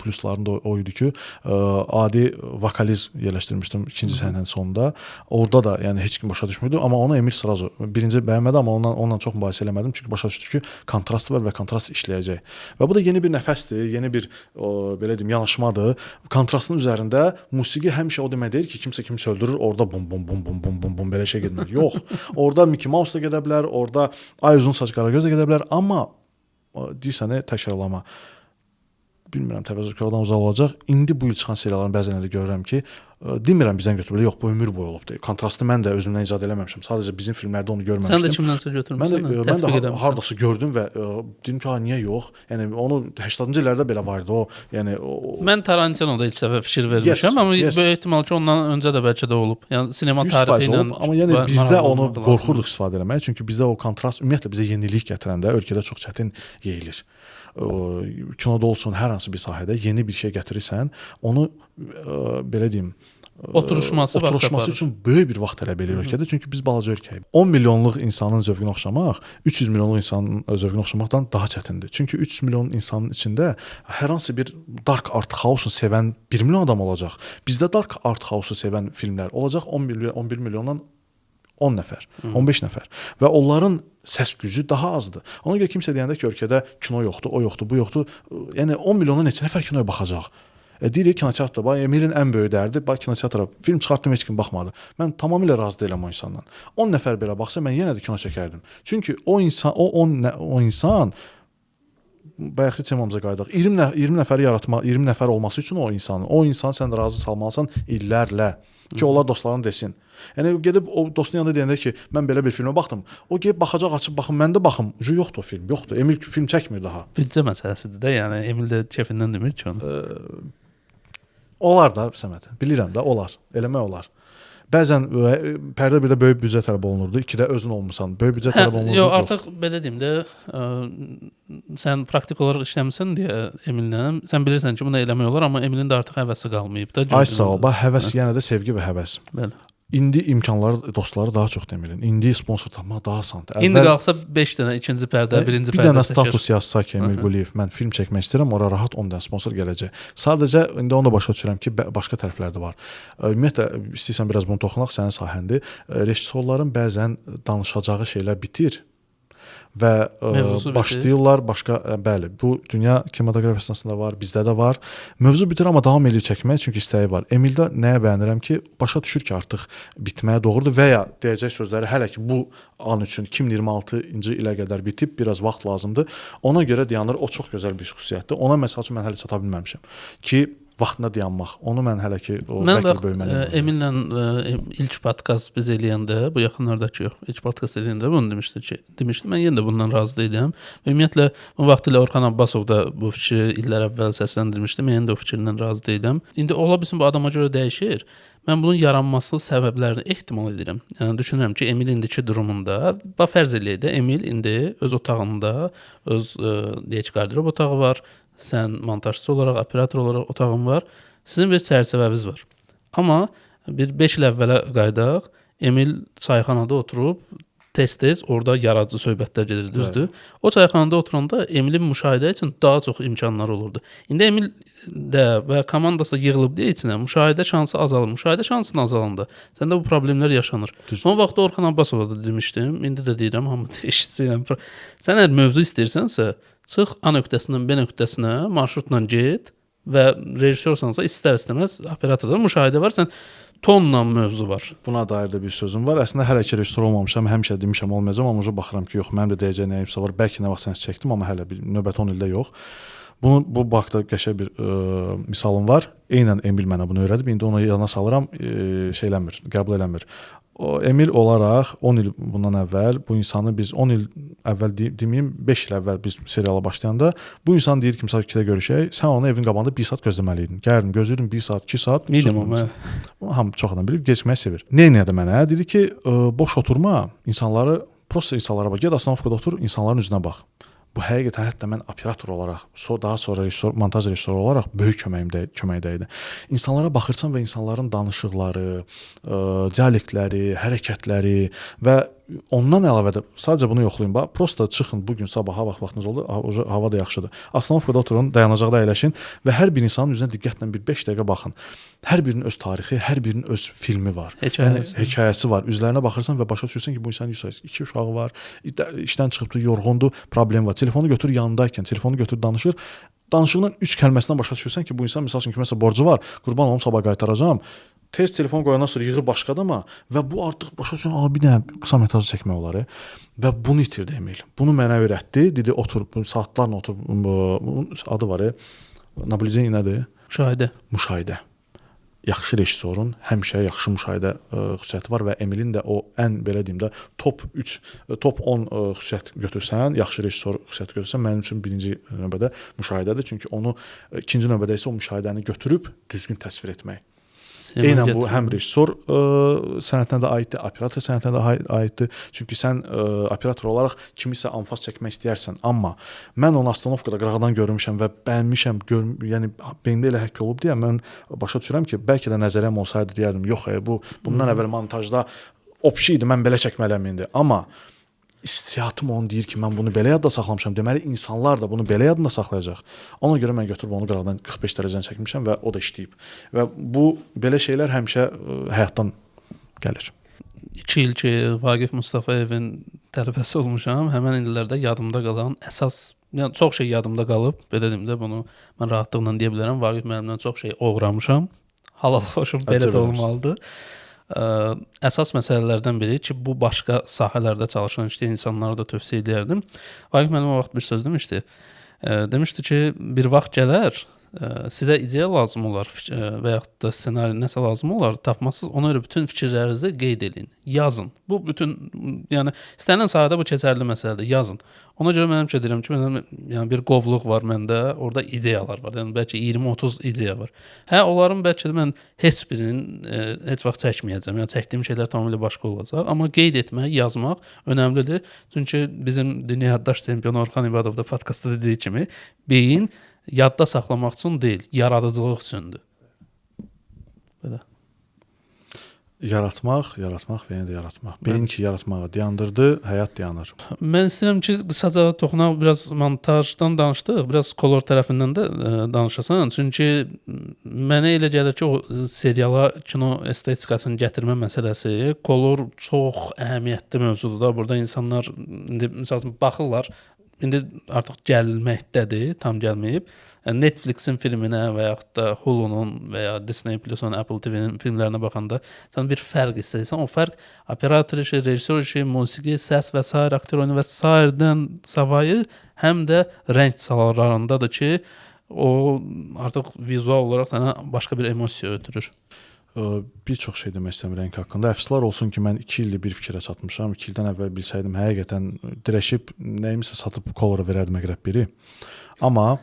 pluslarında o idi ki, adi vokaliz yerləşdirmişdim ikinci səhnənin sonunda. Orada da yəni heç kim başa düşmürdü, amma onu Emil sırası birinci bəyənmədi, amma onunla çox mübahisə eləmədim, çünki başa düşdü ki, kontrast var və kontrast işləyəcək. Və bu da yeni bir nəfəsdir, yeni bir belə deyim yanaşmadır. Kontrastın üzərində musiqi həmişə o demək deyil ki, kimsə kimi öldürür, orada bum bum bum bum bum bum bum belə şey getmir. Yox. Orada Mickey Mouse da gedə bilər, orada Ay uzun saç Qaragöz də gedə bilər, amma deyirsən təkrarlama. Bilmirəm, təvəzzükardan uzaq olacaq. İndi bu il çıxan serialların bəzənində görürəm ki, demirəm bizdən götürüblər, yox, bu ömür boyu olubdur. Kontrastı mən də özümdən icad eləməmişəm. Sadəcə bizim filmlərdə onu görməmişdim. Sən də kimdənsə götürmüsən? Mən də hardasa gördüm və dedim ki, niyə yox? Yəni onu 80-cı illərdə belə var idi o. Yəni mən Tarantino'da ilk dəfə fikir vermişəm, amma böyük ehtimal ki, ondan öncə də bəlkə də olub. Yəni sinema tarixi ilə. Amma yəni bizdə onu qorxurduq istifadə etməyə, çünki bizdə o kontrast ümumiyyətlə bizə yenilik gətirəndə ölkədə çox çətin yeyilir. Kinoda olsun, hər hansı bir sahədə yeni bir şey gətirirsən, onu belə deyim, oturuşması üçün böyük bir vaxt tələb edir ölkədə, çünki biz balaca ölkəyik. 10 milyonluq insanın zövqünə oxşamaq 300 milyonluq insanın zövqünə oxşamaqdan daha çətindir. Çünki 300 milyon insanın içində hər hansı bir dark art house-u sevən 1 milyon adam olacaq. Bizdə dark art house-u sevən filmlər olacaq 11 milyondan 10 nəfər, 15 nəfər və onların səs gücü daha azdır. Ona görə kimsə deyəndə ki, ölkədə kino yoxdur, o yoxdur, bu yoxdur. Yəni 10 milyondan neçə nəfər kinoya baxacaq? Deyirik kinoteatrda, bax Emilin ən böyük dərdi, bax kinoteatra film çıxartdım, heç kim baxmadı. Mən tamamilə razı deyiləm o insandan. 10 nəfər belə baxsa mən yenə də kino çəkərdim. Çünki o insan bayaqki temamıza qayıdaq. 20 nəfəri yaratmaq, 20 nəfər olması üçün o insanı sən razı salmalısan illərlə ki, onlar dostlarına desin. Yəni gedib o dostun yanında deyəndə ki, mən belə bir filmə baxdım. O gedib baxacaq, açıb baxım, mən də baxım. Yoxdur o film, yoxdur. Emil film çəkmir daha. Büdcə məsələsidir də, yəni Emil də kefindən demir ki onu. Olar da Səməd. Bilirəm də, olar. Eləmək olar. Bəzən pərdə birdə böyük büdcə tələb olunurdu, 2-də özün olmusan. Böyük büdcə tələb olunurdu. Yox, artıq belə deyim də, sən praktik olaraq işləmirsən deyə Emillə, sən bilirsən ki, bunu eləmək olar, amma Emilin də artıq həvəsi qalmayıb da. Ay sağ ol. Bax, həvəs yenə də sevgi və həvəs. Bəli. İndi imkanları, dostları daha çox deməliyəm. İndi sponsor tapmaq daha asandır. İndi qalxsa 5 dənə ikinci pərdə, birinci pərdə. Bir dənə status yazsa ki, Emil Quliyev, mən film çəkmək istəyirəm, ora rahat 10 dənə sponsor gələcək. Sadəcə indi onu da başa düşürəm ki, başqa tərəflər də var. Ümumiyyətlə istəyirsən biraz bunu toxunaq, sənin sahəndir. Rejissorların bəzən danışacağı şeylər bitir və başlayırlar başqa, bəli, bu dünya kinematografiyasında var, bizdə də var. Mövzu bitir, amma davam edir çəkməyə, çünki istəyi var. Emildə nəyə bəyənirəm ki, başa düşür ki, artıq bitməyə doğrudur və ya deyəcək sözləri hələ ki bu an üçün 2026-cı ilə qədər bitib, biraz vaxt lazımdır. Ona görə dayanır, o çox gözəl bir xüsusiyyətdir. Ona məsəl üçün mən hələ çata bilməmişəm ki, vaxtında dayanmaq. Onu mən hələ ki bəlkə böyüməliyəm. Eminlə ilk podkast biz eləyəndə, bu yaxınlardakı yox, ilk podkast eləyəndə bunu demişdim. Mən yenə də bundan razı deyiləm. Və ümumiyyətlə o vaxtilə Orxan Abbasov da bu fikri illər əvvəl səsləndirmişdi. Mən yenə də o fikrindən razı deyiləm. İndi ola bilsin bu adama görə dəyişir. Mən bunun yaranması səbəblərini ehtimal edirəm. Yəni düşünürəm ki, Emil indiki durumunda, fərz eləyək də, Emil indi öz otağında, öz deyək qardırob otağı var. Sən montajçı olaraq, operator olaraq otağın var. Sizin bir çərçivəniz var. Amma bir 5 il əvvələ qaydaq, Emil çayxanada oturub tez-tez orada yaradıcı söhbətlər gedir, düzdür? O çayxanada oturanda Emilin müşahidə üçün daha çox imkanlar olurdu. İndi Emil də və komandası yığılıb deyə içinə müşahidə şansı azalır. Müşahidə şansının azalanda səndə bu problemlər yaşanır. Son vaxtda Orxan Abbasova da demişdim, indi də deyirəm, hamı eşitsin. Sən əgər mövzu istəyirsənsə, çıx A nöqtəsindən B nöqtəsinə marşrutla get və rejissorsansa istər-istəməz operatorda müşahidə var, sən tonla mövzu var. Buna dair də bir sözüm var. Əslində hələ ki rejissor olmamışam, həmişə demişəm olmayacağam, amma baxıram ki, yox, mənim də deyəcək nəyimsə var. Bəlkə nə vaxt sənə çəkdim, amma hələ bir növbəti 10 ildə yox. Bu baxda qəşəng bir misalım var. Eynən Emil mənə bunu öyrədib. İndi onu yana salıram, qəbul eləmir. Emil olaraq 10 il bundan əvvəl bu insanı biz 10 il əvvəl deməyim, 5 il əvvəl biz seriala başlayanda bu insan deyir ki, misal 2-də görüşək, sən onu evin qabağında 1 saat gözləməliydin. Gəldim, gözləyirdim 1 saat, 2 saat. Minimum. Hamı çox adam bilir, keçməyi sevir. Neylədi mənə? Dedi ki, boş oturma, prosta insanlara bax, get astanovkada otur, insanların üzünə bax. Bu həqiqətən hətta mən operator olaraq, daha sonra montaj rejissoru olaraq böyük köməkdə idi. İnsanlara baxırsan və insanların danışıqları, dialektləri, hərəkətləri və ondan əlavə də sadəcə bunu yoxlayın. Bax, prosta çıxın bu gün sabah vaxtınız oldu, hava da yaxşıdır. Astanovkada oturun, dayanacaqda əyləşin və hər bir insanın üzünə diqqətlə bir 5 dəqiqə baxın. Hər birinin öz tarixi, hər birinin öz filmi var. Hekayəsi var. Üzlərinə baxırsan və başa düşürsən ki, bu insanın 2 uşağı var, işdən çıxıbdı, yorğundur, problem var. Telefonu götür yanındaykən, telefonu götür danışır. Danışığının 3 kəlməsindən başa düşürsən ki, bu insan məsəl üçün kiməsə borcu var, qurban olum sabah qaytaracağam. Tez telefon qoyandan sonra yığır başqa adama və bu artıq başa düşürsən, bir dənə qısa mesaj çəkmək olar. Və bunu itirdi Emil. Bunu mənə öyrətdi. Dedi otur, saatlarla otur. Adı var. Nablijen nədir? Müşahidə. Yaxşı rejissorun həmişə yaxşı müşahidə xüsusiyyəti var və Emilin də o ən belə deyim də top 10 xüsusiyyət götürsən, yaxşı rejissor xüsusiyyəti götürsən, mənim üçün birinci növbədə müşahidədir. Çünki onu ikinci növbədə isə o müşahidəni götürüb düzgün təsvir etmək. Eynən bu həm rejissor sənətinə də aiddir, operator sənətinə də aiddir. Çünki sən operator olaraq kimisə anfas çəkmək istəyərsən, amma mən onu astanovkada qırağdan görmüşəm və bəyənmişəm, yəni beynimdə elə həkk olub deyə mən başa düşürəm ki, bəlkə də nəzəriyyəm olsaydı deyərdim, yox, bundan əvvəl montajda opşi idi, mən belə çəkməliyəm indi. Amma hissiyatım onu deyir ki, mən bunu belə yadda saxlamışam. Deməli, insanlar da bunu belə yadında saxlayacaq. Ona görə mən götürüb onu qıraqdan 45 dərəcədən çəkmişəm və o da işləyib. Və bu belə şeylər həmişə həyatdan gəlir. 2 il ki, Vaqif Mustafayevin tələbəsi olmuşam. Həmin illərdə yadımda qalan əsas, yəni çox şey yadımda qalıb. Belə deyim də bunu mən rahatlıqla deyə bilərəm. Vaqif müəllimdən çox şey oğramışam. Halal xoşum belə də olmalıdır. Əsas məsələlərdən biri ki, bu başqa sahələrdə çalışan insanlara da tövsiyə edərdim. Vaqif müəllim o vaxt bir söz demişdi. Demişdi ki, bir vaxt gələr, sizə ideya lazım olar və yaxud da ssenari nəsə lazım olar, tapmazsınız. Ona görə bütün fikirlərinizi qeyd edin, yazın. Bu bütün, yəni istənilən sahədə bu keçərli məsələdir, yazın. Ona görə mənimcə deyirəm ki, yəni bir qovluq var məndə, orada ideyalar var. Yəni bəlkə 20-30 ideya var. Onların bəlkə də mən heç birinin heç vaxt çəkməyəcəm. Yəni çəkdiyim şeylər tamamilə başqa olacaq. Amma qeyd etmək, yazmaq önəmlidir. Çünki bizim dünya yaddaş çempionu Orxan İbadov da podkastda dediyi kimi, beyin yadda saxlamaq üçün deyil, yaradıcılıq üçündür. Belə. Yaratmaq və yenə də yaratmaq. Beyin ki, yaratmağa dayandırdı, həyat dayanır. Mən istəyirəm ki, qısaca toxunaq, biraz montajdan danışdıq, biraz kolor tərəfindən də danışasan. Çünki mənə elə gəlir ki, o seriala kino estetikasını gətirmə məsələsi, kolor çox əhəmiyyətli mövzudur da. Burada insanlar indi məsələn baxırlar. İndi artıq gəlməkdədir, tam gəlməyib. Netflixin filminə və yaxud da Hulu'nun və ya Disney Plus-un, Apple TV-nin filmlərinə baxanda sən bir fərq istəyirsən. O fərq operator işi, rejissor işi, musiqi, səs və s. aktyor oyunu və s.dən savayı həm də rəng sallarındadır ki, o artıq vizual olaraq sənə başqa bir emosiya ötürür. Bir çox şey demək istəyirəm rəng haqqında. Əfsuslar olsun ki, mən 2 ildir bir fikrə çatmışam. 2 ildən əvvəl bilsəydim, həqiqətən dirəşib nəyimisə satıb kolora verərdim əqrəb biri. Amma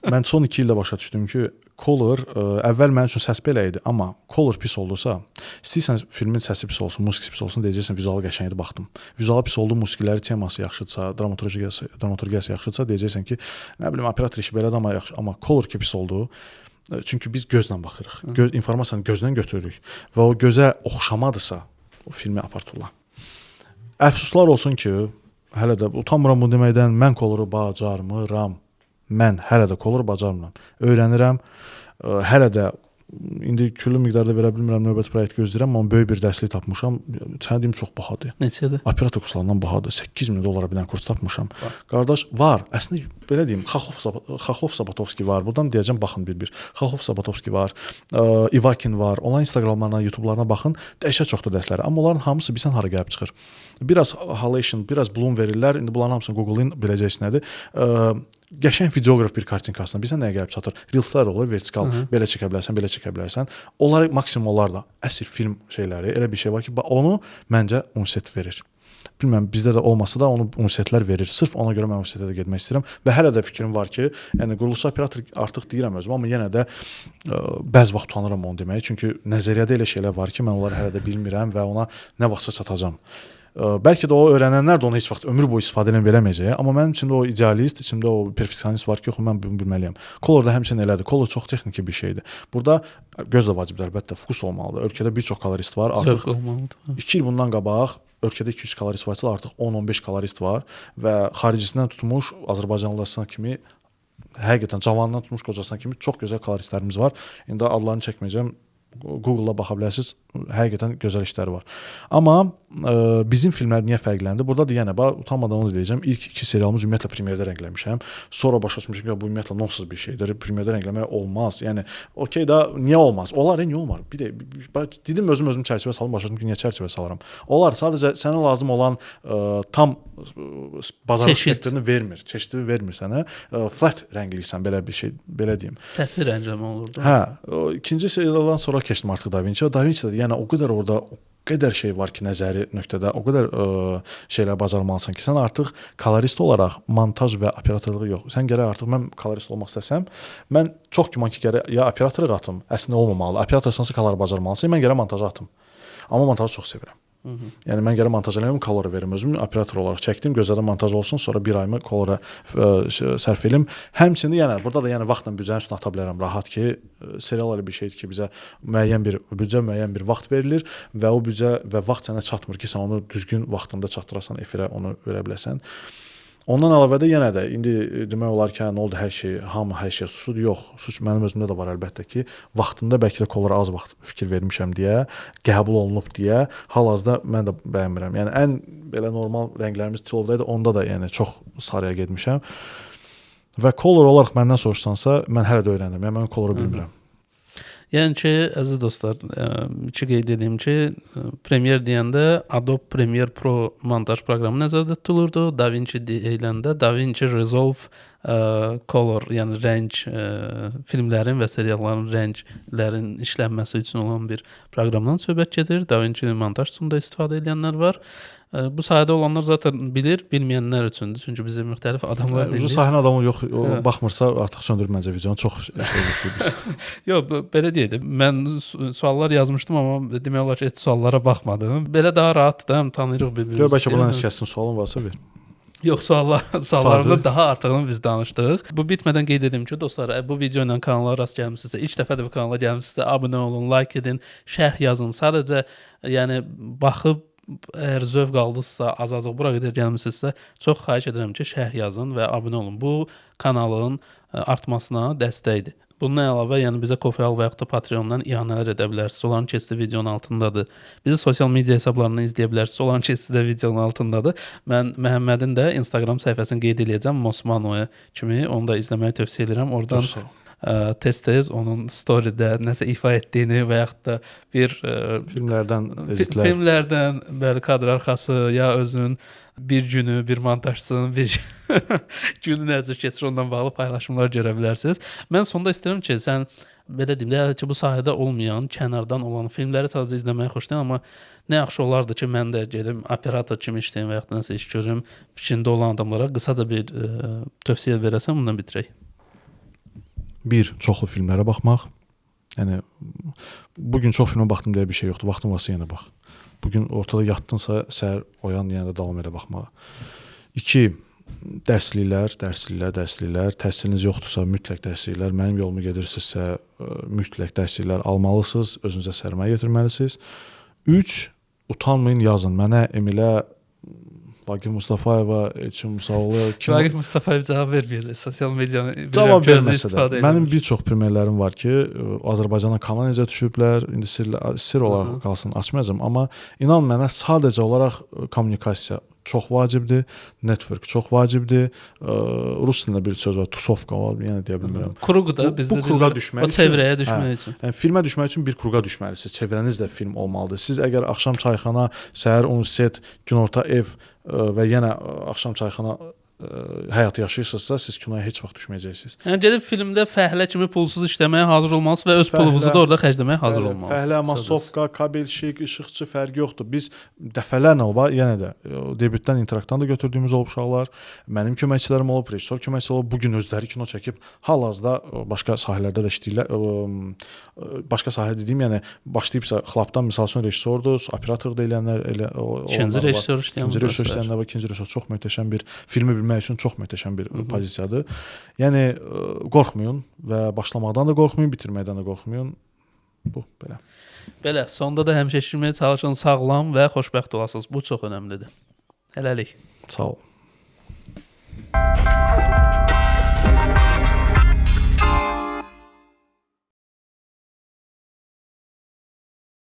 mən son 2 ildə başa düşdüm ki, color əvvəl mənim üçün səs belə idi, amma color pis oldusa, istəyirsən filmin səsi pis olsun, musiqisi pis olsun, deyəcəksən vizualı qəşəngdir, baxdım. Vizualı pis oldu, musiqiləri, teması yaxşıdsa, dramaturgiyası yaxşıdsa, deyəcəksən ki, nə bilim, operator işi belədir, amma color ki pis oldu. Çünki biz gözlə baxırıq. İnformasiyanı gözdən götürürük və o gözə oxşamadırsa, o filmi apartırlar. Əfsuslar olsun ki, hələ də utanmıram bu deməkdən, mən koloru bacarmıram. Mən hələ də koloru bacarmıram. Öyrənirəm. Hələ də indi küllü miqdarda verə bilmirəm, növbəti proyekt gözləyirəm, amma böyük bir dərslik tapmışam. Sənə deyim, çox bahadır. Neçədir? Operator kurslarından bahadır. 8.000 dollara bir dənə kurs tapmışam. Qardaş, var. Əslində belə deyim, Xaxlov Sabatovski var. Buradan deyəcəm, baxın bir-bir. Xaxlov Sabatovski var. Ivakin var. Onların Instagramlarına, YouTube'larına baxın. Dəhşət çoxdur dərsləri. Amma onların hamısı bilsən hara gəlib çıxır. Biraz halation, biraz bloom verirlər. İndi bunların hamısını Google-in biləcəksiniz nədir. Qəşəng videoqraf bir kartinkasına bilsən nəyə gəlib çatır? Reelslər olur, vertikal, belə çəkə bilərsən, belə çəkə bilərsən. Onlar maksimum onlar da əsl film şeyləri, elə bir şey var ki, onu məncə universitet verir. Bilməm, bizdə də olmasa da onu universitetlər verir. Sırf ona görə mən universitetə də getmək istəyirəm və hələ də fikrim var ki, yəni quruluşu operator artıq deyirəm özüm, amma yenə də bəzi vaxt utanıram onu deməyə. Çünki nəzəriyyədə elə şeylər var ki, mən onları hələ də bilmirəm və ona nə vaxtsa çatacağam. Bəlkə də o öyrənənlər də onu heç vaxt ömür boyu istifadə eləməyəcək. Amma mənim içimdə o idealist, içimdə o perfeksionist var ki, mən bunu bilməliyəm. Color da həmçinin elədir. Color çox texniki bir şeydir. Burada göz də vacibdir, əlbəttə, fokus olmalıdır. Ölkədə bir çox kolorist var. Artıq 2 il bundan qabaq ölkədə 200 kolorist varsa artıq 10-15 kolorist var və xaricisindən tutmuş Azərbaycanlılarına kimi həqiqətən cavandan tutmuş qocasına kimi çox gözəl koloristlərimiz var. İndi adlarını çəkməyəcəm. Google-a baxa bilərsiniz. Həqiqətən gözəl işləri var. Amma bizim filmlər niyə fərqləndi? Burada da yenə utanmadan onu deyəcəm. İlk 2 serialımız ümumiyyətlə premyerdə rəngləmişəm. Sonra başa düşmüşəm ki, bu ümumiyyətlə nonsens bir şeydir. Premyerdə rəngləmək olmaz. Yəni okey da niyə olmaz? Olar, niyə olmaz? Bir də dedim özüm çərçivə salım, başa düşdüm ki, niyə çərçivə salaram? Olar, sadəcə sənə lazım olan tam bazar spektrini vermir, çeşidi vermir sənə. Flat rəngliysən, belə bir şey, belə deyim. Səthi rəngləmə olurdu. Hə, ikinci serialdan sonra keçdim artıq Da Vinci. Da Vinci də yəni o qədər orada qədər şey var ki, nəzəri nöqtədə o qədər şeylər bacarmalısan ki, sən artıq kolorist olaraq montaj və operatorluğu yox. Sən gərək artıq mən kolorist olmaq istəsəm, mən çox güman ki, gərək ya operatorluq atım, əslində olmamalı. Operatorsansa kolor bacarmalısan, mən gərək montaj atım. Amma montajı çox sevirəm. Yəni mən gərək montaj eləyim, kolor verim özüm, operator olaraq çəkdim, gözlədim montaj olsun, sonra bir ayımı kolora sərf edim. Həmçinin yəni burada da yəni vaxtla büdcənin üstünə ata bilərəm rahat ki, serial elə bir şeydir ki, bizə müəyyən bir büdcə, müəyyən bir vaxt verilir və o büdcə və vaxt sənə çatmır ki, sən onu düzgün vaxtında çatdırasan, efirə onu verə biləsən. Ondan əlavə də yenə də indi demək olar ki, nə oldu hər şey, hamı hər şey suçludur. Yox, suç mənim özümdə də var əlbəttə ki, vaxtında bəlkə də kolora az vaxt fikir vermişəm deyə, qəbul olunub deyə, hal-hazırda mən də bəyənmirəm. Yəni ən belə normal rənglərimiz tilovda idi, onda da yəni çox sarıya getmişəm. Və kolor olaraq məndən soruşsansa, mən hələ də öyrənirəm. Yəni mən koloru bilmirəm. Yəni ki, əziz dostlar, qeyd edeyim ki, Premiere deyəndə Adobe Premiere Pro montaj proqramı nəzərdə tutulurdu. Da Vinci deyiləndə Da Vinci Resolve Color, yəni rəng, filmlərin və serialların rənglərin işlənməsi üçün olan bir proqramdan söhbət gedir. Da Vinci montaj üçün də istifadə edənlər var. Bu sahədə olanlar zaten bilir, bilməyənlər üçündür. Çünki bizi müxtəlif adamlar dinləyir. Bu sahənin adamı yox, baxmırsa artıq söndürür məncə videonu. Çox yox, belə deyildi. Mən suallar yazmışdım, amma demək olar ki, heç suallara baxmadım. Belə daha rahatdır, həm tanıyırıq bir-birimizi. Yox, bəlkə bundan kəskin sualın varsa ver. Yox, suallarında daha artığını biz danışdıq. Bu bitmədən qeyd edim ki, dostlar, bu video ilə kanala rast gəlmisinizsə, ilk dəfədir bu kanala gəlmisinizsə, abunə olun, like edin, şərh yazın. Sadəcə, yəni baxıb əgər zövq aldınızsa, az-azıq bura qədər gəlmisinizsə, çox xahiş edirəm ki, şərh yazın və abunə olun. Bu kanalın artmasına dəstəkdir. Bundan əlavə, yəni bizə Ko-fi və yaxud da Patreondan iyanələr edə bilərsiniz. Onların keçidi videonun altındadır. Bizi sosial media hesablarından izləyə bilərsiniz. Onların keçidi də videonun altındadır. Mən Məhəmmədin də Instagram səhifəsini qeyd edəcəm. Mosmanoya kimi. Onu da izləməyi tövsiyə edirəm. Oradan tez-tez onun storydə nəsə ifa etdiyini və yaxud da bir filmlərdən bəli kadr arxası ya özünün bir günü, bir montajçısının bir günü necə keçir ondan bağlı paylaşımlar görə bilərsiniz. Mən sonda istəyirəm ki, sən belə deyim, ki, bu sahədə olmayan, kənardan olan filmləri sadəcə izləməyi xoşlayın, amma nə yaxşı olardı ki, mən də gedim operator kimi işləyim və yaxud da nəsə iş görüm, fikrində olan adamlara qısaca bir tövsiyə verəsəm, bundan bitirək. Bir, çoxlu filmlərə baxmaq. Yəni bugün çox filmə baxdım deyə bir şey yoxdur. Vaxtın varsa yenə bax. Bugün ortada yatdınsa, səhər oyan yenə də davam elə baxmağa. 2, dərsliklər. Təhsiliniz yoxdursa, mütləq dərsliklər. Mənim yolumu gedirsinizsə, mütləq dərsliklər almalısınız, özünüzə sərmayə yetirməlisiniz. 3, utanmayın, yazın. Mənə Emilə Vaqif Mustafayeva, Elçin Musaoğlu Vaqif Mustafayev cavab verməyəcək. Sosial medianı cavab verməsə də. Mənim bir çox premyerlərim var ki, Azərbaycana kanal necə düşüblər, indi sir olaraq qalsın, açmayacağam, amma inan mənə sadəcə olaraq kommunikasiya çox vacibdir, network çox vacibdir. Rus dilində bir söz var, tusovka var, yəni deyə bilmirəm. Kruq da bizdə bu kruqa düşmək üçün, o çevrəyə düşmək üçün. Yəni filmə düşmək üçün bir kruqa düşməlisiniz. Çevrəniz də film olmalıdır. Siz əgər axşam çayxana, səhər universitet, günorta ev və yenə axşam çayxana həyat yaşayırsınızsa, siz kinoya heç vaxt düşməyəcəksiniz. Yəni gedib filmdə fəhlə kimi pulsuz işləməyə hazır olmalısınız və öz pulunuzu da orada xərcləməyə hazır olmalısınız. Fəhlə, masovka, kabelşik, işıqçı fərqi yoxdur. Biz dəfələrlə yenə də debütdən interaktdan da götürdüyümüz olub uşaqlar, mənim köməkçilərim olub, rejissor köməkçisi olub, bu gün özləri kino çəkib, hal-hazırda başqa sahələrdə də işləyirlər. Başqa sahə dediyim, yəni başlayıbsa xlapdan misal üçün rejissordur, operator deyilənlər elə ikinci rejissor işləyənlər var. İkinci rejissor çox möhtəşəm bir filmi bilmək üçün çox möhtəşəm bir pozisiyadır. Yəni qorxmayın və başlamaqdan da qorxmayın, bitirməkdən də qorxmayın. Bu belə. Belə, sonda da həmişə eşitməyə çalışın, sağlam və xoşbəxt olasınız. Bu çox önəmlidir. Hələlik. Sağ ol.